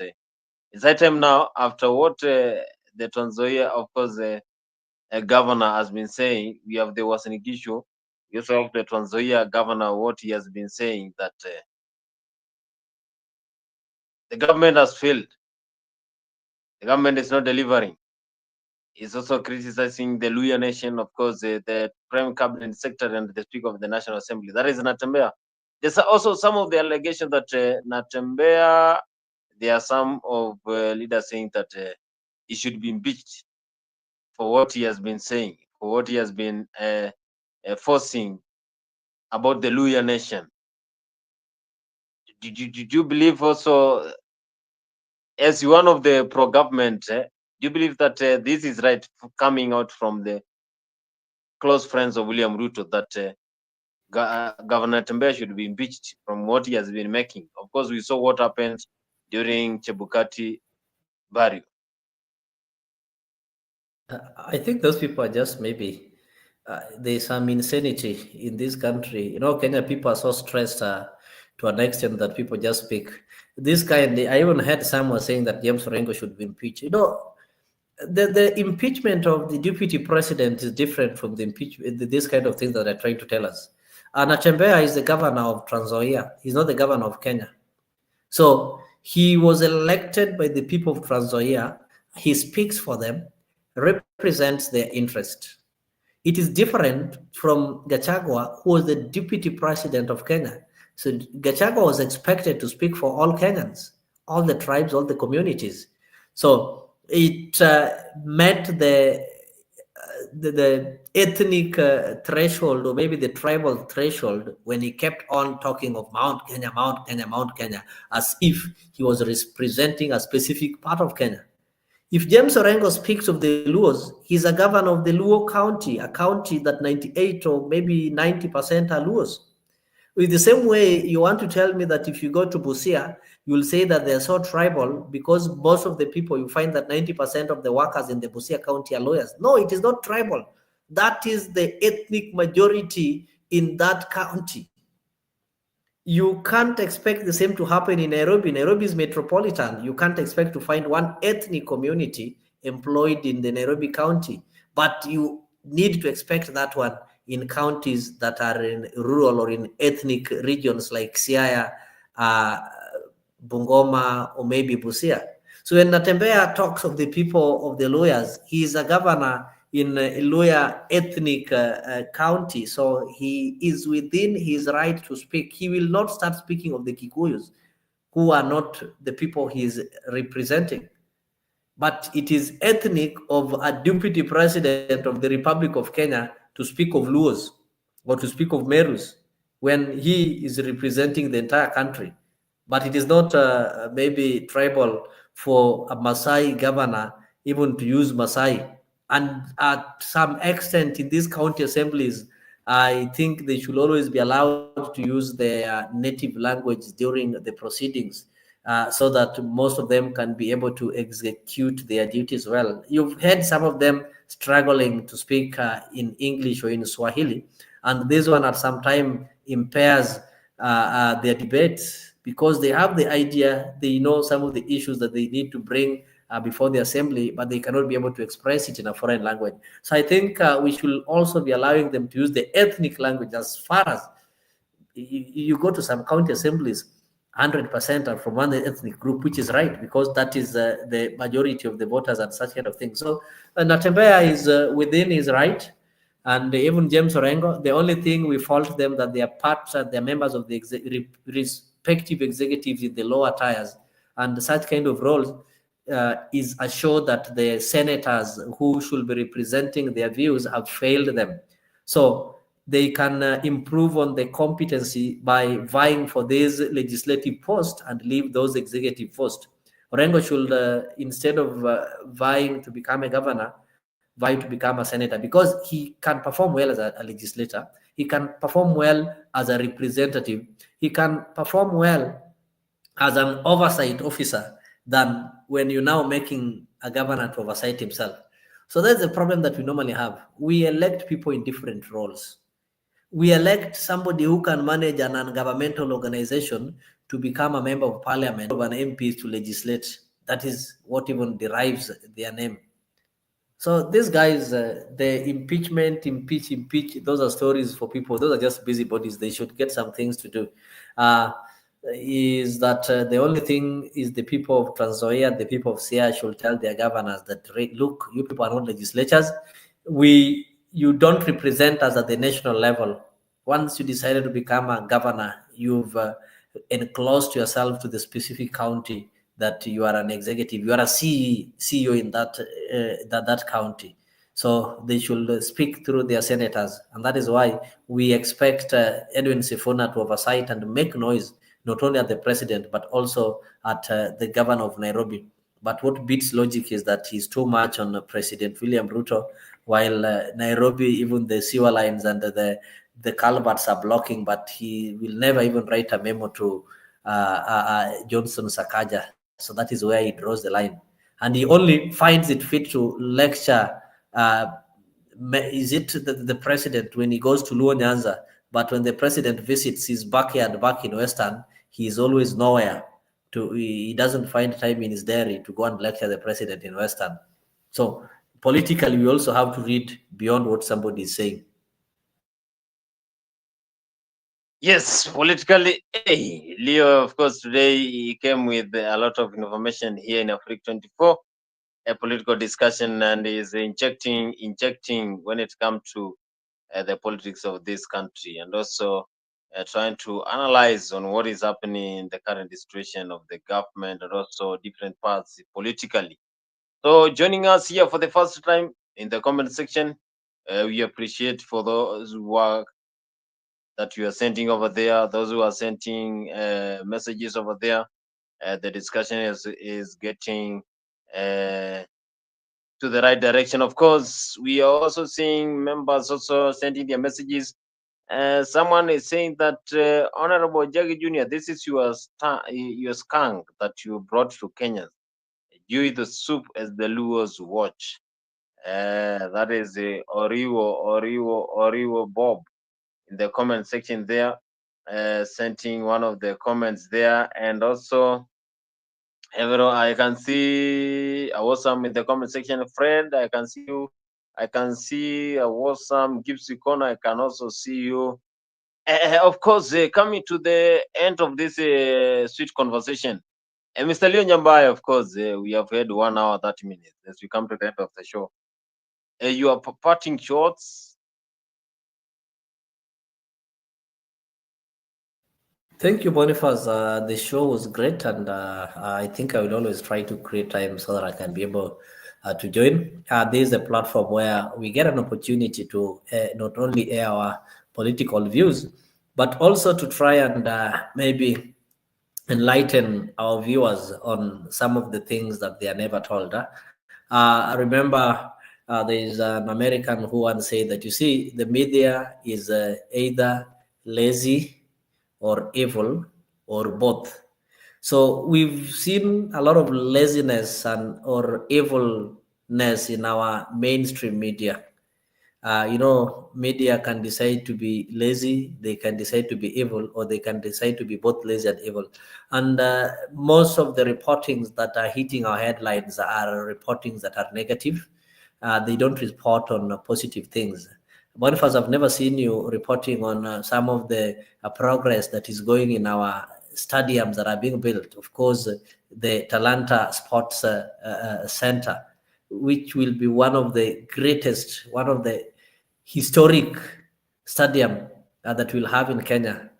it's that time now, after what the Tanzania, of course, a governor has been saying. We have the Wasani issue. You also have the Tanzania governor, what he has been saying, that the government has failed. The government is not delivering. He's also criticizing the Luya Nation, of course, the Prime Cabinet Secretary and the Speaker of the National Assembly. That is Natembea. There's also some of the allegations that Natembea, there are some of leaders saying that he should be impeached for what he has been saying, for what he has been forcing about the Luya Nation. Did you believe also, as one of the pro-government, do you believe that this is right, coming out from the close friends of William Ruto, that Governor Tembe should be impeached from what he has been making? Of course, we saw what happened during Chebukati burial. I think those people are just maybe there's some insanity in this country. You know, Kenya people are so stressed to an extent that people just speak this kind. I even heard someone saying that James Orengo should be impeached. You know, the impeachment of the deputy president is different from the impeachment, this kind of things that they're trying to tell us. And Nachembea is the governor of Trans Nzoia. He's not the governor of Kenya. So he was elected by the people of Trans Nzoia. He speaks for them, represents their interest. It is different from Gachagua, who was the deputy president of Kenya. So Gachagua was expected to speak for all Kenyans, all the tribes, all the communities. So it met the ethnic threshold, or maybe the tribal threshold, when he kept on talking of Mount Kenya, Mount Kenya, Mount Kenya, as if he was representing a specific part of Kenya. If James Orengo speaks of the Luos, he's a governor of the Luo County, a county that 98 or maybe 90% are Luos. In the same way, you want to tell me that if you go to Busia, you will say that they're so tribal because most of the people, you find that 90% of the workers in the Busia County are lawyers. No, it is not tribal. That is the ethnic majority in that county. You can't expect the same to happen in Nairobi. Nairobi is metropolitan. You can't expect to find one ethnic community employed in the Nairobi County, but you need to expect that one in counties that are in rural or in ethnic regions like Siaya, Bungoma, or maybe Busia. So when Natembeya talks of the people of the lawyers, he is a governor in a lawyer ethnic county, so he is within his right to speak. He will not start speaking of the Kikuyus, who are not the people he is representing. But it is ethnic of a deputy president of the Republic of Kenya to speak of Luos or to speak of Merus when he is representing the entire country. But it is not maybe tribal for a Masai governor even to use Masai. And at some extent in these county assemblies, I think they should always be allowed to use their native language during the proceedings, so that most of them can be able to execute their duties well. You've heard some of them struggling to speak in English or in Swahili, and this one at some time impairs their debates because they have the idea, they know some of the issues that they need to bring before the assembly, but they cannot be able to express it in a foreign language. So I think we should also be allowing them to use the ethnic language. As far as you go to some county assemblies, 100% are from one ethnic group, which is right, because that is the majority of the voters and such kind of thing. So Natembeya is within his right, and even James Orengo. The only thing we fault them that they are parts, they're members of the respective executives in the lower tiers, and such kind of roles is assured that the senators who should be representing their views have failed them. So they can improve on the competency by vying for this legislative post and leave those executive posts. Orengo should, instead of vying to become a governor, vie to become a senator, because he can perform well as a legislator. He can perform well as a representative. He can perform well as an oversight officer than when you're now making a governor to oversight himself. So that's the problem that we normally have. We elect people in different roles. We elect somebody who can manage an ungovernmental organization to become a member of parliament, of an MP to legislate. That is what even derives their name. So these guys, the impeachment, impeach, those are stories for people. Those are just busybodies. They should get some things to do. Is that the only thing is the people of Trans Nzoia, the people of Siaya should tell their governors that, look, you people are not legislatures. You don't represent us at the national level. Once you decided to become a governor, you've enclosed yourself to the specific county that you are an executive, you are a CEO in that county. So they should speak through their senators. And that is why we expect Edwin Sifuna to oversight and make noise, not only at the president, but also at the governor of Nairobi. But what beats logic is that he's too much on President William Ruto, while Nairobi, even the sewer lines and the culverts are blocking, but he will never even write a memo to Johnson Sakaja. So that is where he draws the line. And he only finds it fit to lecture, is it the president when he goes to Luo Nyanza, but when the president visits his backyard back in Western, he is always nowhere. He doesn't find time in his diary to go and lecture the president in Western. So politically, we also have to read beyond what somebody is saying. Yes, politically, hey, Leo, of course, today he came with a lot of information here in Africa 24, a political discussion, and is injecting when it comes to the politics of this country, and also trying to analyze on what is happening in the current situation of the government and also different parts politically. So joining us here for the first time in the comment section, we appreciate for those who are that you are sending over there, those who are sending messages over there. The discussion is getting to the right direction. Of course, we are also seeing members also sending their messages, Someone is saying that Honorable Jaggi Jr., this is your skunk that you brought to Kenya. You eat the soup as the Luos watch. That is Oriwo Bob in the comment section there, sending one of the comments there, and also everyone, I can see Awesome in the comment section. Friend, I can see you. I can see Awesome Gipsy Corner. I can also see you. Of course, coming to the end of this sweet conversation, Mr. Leo Nyambai, of course, we have had 1 hour 30 minutes as we come to the end of the show. You are parting shots. Thank you, Boniface. The show was great, and I think I will always try to create time so that I can be able to join. This is a platform where we get an opportunity to not only air our political views, but also to try and maybe enlighten our viewers on some of the things that they are never told. I remember there is an American who once said that, you see, the media is either lazy or evil or both. So we've seen a lot of laziness and or evilness in our mainstream media. Media can decide to be lazy, they can decide to be evil, or they can decide to be both lazy and evil. And most of the reportings that are hitting our headlines are reportings that are negative. They don't report on positive things. Boniface, I've never seen you reporting on some of the progress that is going in our stadiums that are being built. Of course, the Talanta Sports Center, which will be one of the greatest, one of the historic stadium that we'll have in Kenya.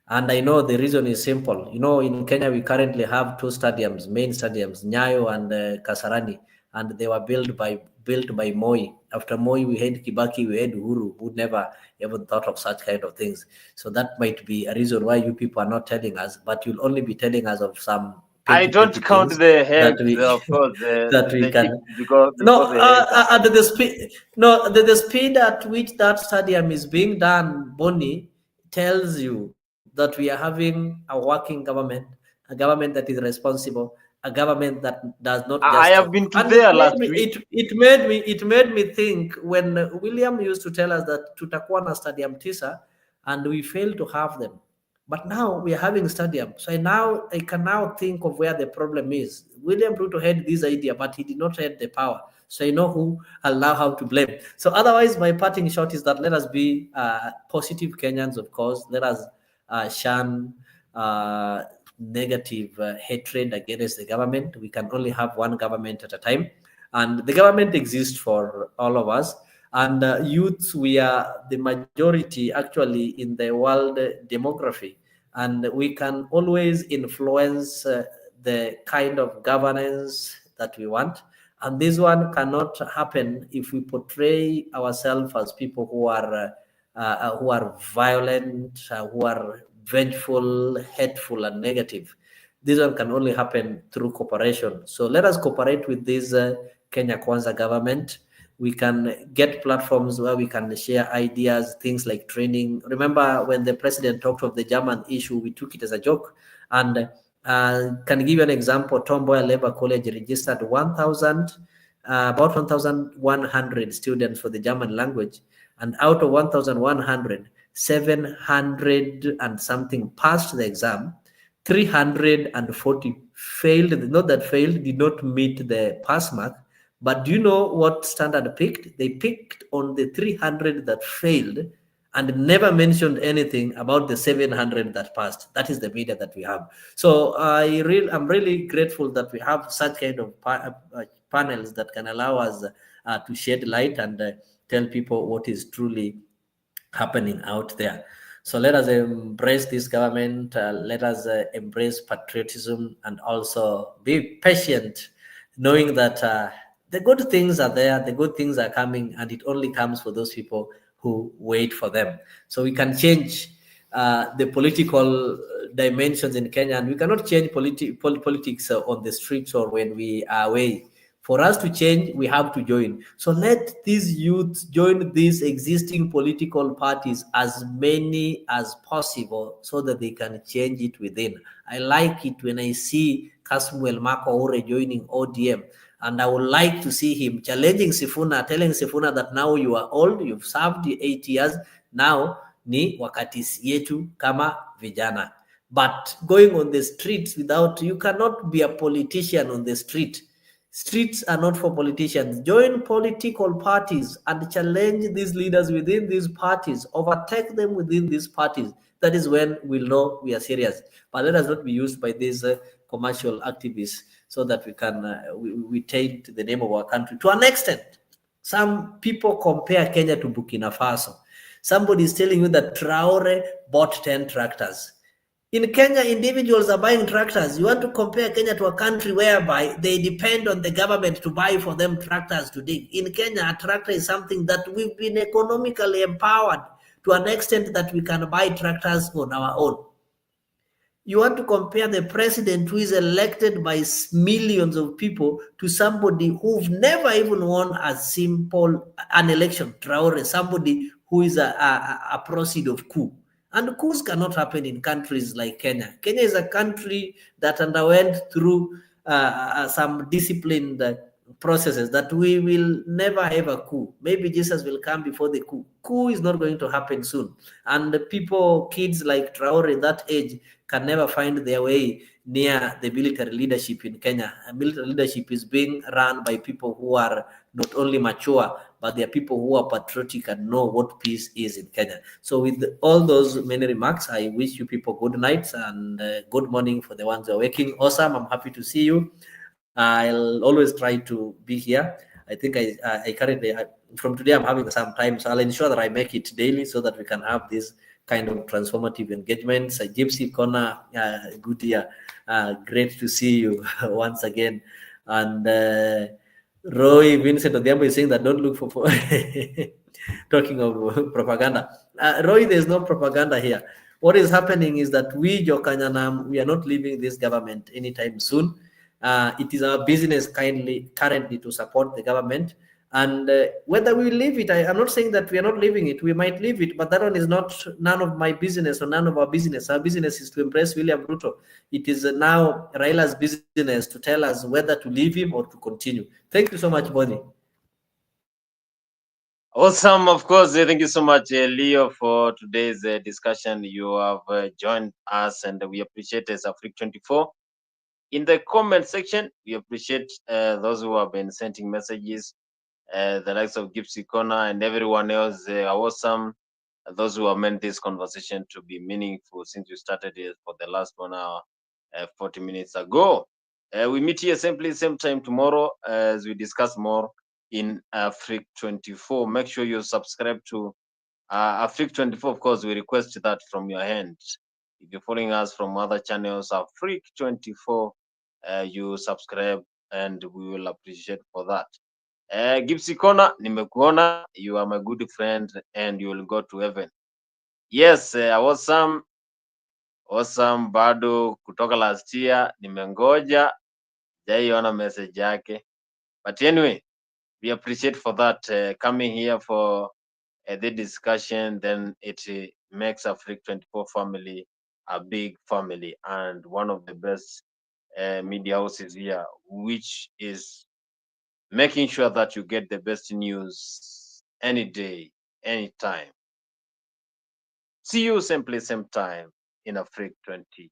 And I know the reason is simple. In Kenya, we currently have two stadiums, main stadiums, Nyayo and Kasarani, and they were built by Moi. After Moi, we had Kibaki, we had Uhuru, who never even thought of such kind of things. So that might be a reason why you people are not telling us, but you'll only be telling us of some I don't count the heads, that we of course, that we can. because No, the heads are at the speed. No, the speed at which that stadium is being done, Bonnie, tells you that we are having a working government, a government that is responsible, a government that does not just I have talk. been to And there last week. it made me think when William used to tell us that tutakuwa na stadium tisa, and we failed to have them. But now we are having stadium. So I can now think of where the problem is. William Ruto had this idea, but he did not have the power. So I know who I'll now have to blame. So otherwise, my parting shot is that let us be positive Kenyans, of course. Let us shun negative hatred against the government. We can only have one government at a time. And the government exists for all of us. And youths, we are the majority actually in the world demography. And we can always influence the kind of governance that we want. And this one cannot happen if we portray ourselves as people who are violent, who are vengeful, hateful, and negative. This one can only happen through cooperation. So let us cooperate with this Kenya Kwanza government. We can get platforms where we can share ideas, things like training. Remember when the president talked of the German issue, we took it as a joke. And can give you an example. Tom Mboya Labour College registered about 1,100 students for the German language. And out of 1,100, 700 and something passed the exam. 340 failed. Not that failed, did not meet the pass mark. But do you know what standard picked? They picked on the 300 that failed and never mentioned anything about the 700 that passed. That is the media that we have. So I'm really grateful that we have such kind of panels that can allow us to shed light and tell people what is truly happening out there. So let us embrace this government. Let us embrace patriotism and also be patient, knowing that the good things are there, the good things are coming, and it only comes for those people who wait for them. So we can change the political dimensions in Kenya, and we cannot change politics on the streets or when we are away For us to change, we have to join. So let these youth join these existing political parties, as many as possible, so that they can change it within. I like it when I see Kasmuel Marco Ore joining ODM. And I would like to see him challenging Sifuna, telling Sifuna that now you are old, you've served 8 years, now ni wakati yetu kama vijana. But going on the streets without, you cannot be a politician on the street. Streets are not for politicians. Join political parties and challenge these leaders within these parties, overtake them within these parties. That is when we'll know we are serious. But let us not be used by these commercial activists so that we can we taint the name of our country to an extent. Some people compare Kenya to Burkina Faso. Somebody is telling you that Traore bought 10 tractors. In Kenya, individuals are buying tractors. You want to compare Kenya to a country whereby they depend on the government to buy for them tractors to dig. In Kenya, a tractor is something that we've been economically empowered to an extent that we can buy tractors on our own. You want to compare the president who is elected by millions of people to somebody who've never even won an election, Traore, somebody who is a proceed of coup. And coups cannot happen in countries like Kenya. Kenya is a country that underwent through some disciplined processes that we will never have a coup. Maybe Jesus will come before the coup. Coup is not going to happen soon. And the people, kids like Traore that age, can never find their way near the military leadership in Kenya. Military leadership is being run by people who are not only mature, but they are people who are patriotic and know what peace is in Kenya. So with all those many remarks, I wish you people good nights and good morning for the ones who are waking. Awesome, I'm happy to see you. I'll always try to be here. I think I currently, from today, I'm having some time, so I'll ensure that I make it daily so that we can have this kind of transformative engagements. Gypsy Corner, good year. Great to see you once again. And Roy Vincent Odhiambo is saying that don't look for talking of propaganda. Roy, there's no propaganda here. What is happening is that we, Jokanyanam, we are not leaving this government anytime soon. It is our business currently to support the government. And whether we leave it, I'm not saying that we are not leaving it. We might leave it, but that one is none of my business or none of our business. Our business is to impress William Ruto. It is now Raila's business to tell us whether to leave him or to continue. Thank you so much, Bonnie. Awesome, of course. Thank you so much, Leo, for today's discussion. You have joined us, and we appreciate Afrique24. In the comment section, we appreciate those who have been sending messages, the likes of Gypsy Corner and everyone else. Awesome. Those who have made this conversation to be meaningful since we started it for the last 1 hour, 40 minutes ago. We meet here simply same time tomorrow as we discuss more in Afrique24. Make sure you subscribe to Afrique24. Of course, we request that from your hand. If you're following us from other channels, Afrique24, you subscribe and we will appreciate for that. Gypsy Corner, nimekuona, you are my good friend and you will go to heaven. Yes, awesome bado kutoka last year, nimengoja, jaiona message yake. But anyway, we appreciate for that coming here for the discussion. Then it makes Afrique24 family a big family and one of the best media houses here, which is making sure that you get the best news any day, anytime. See you same place, same time in Afrique24.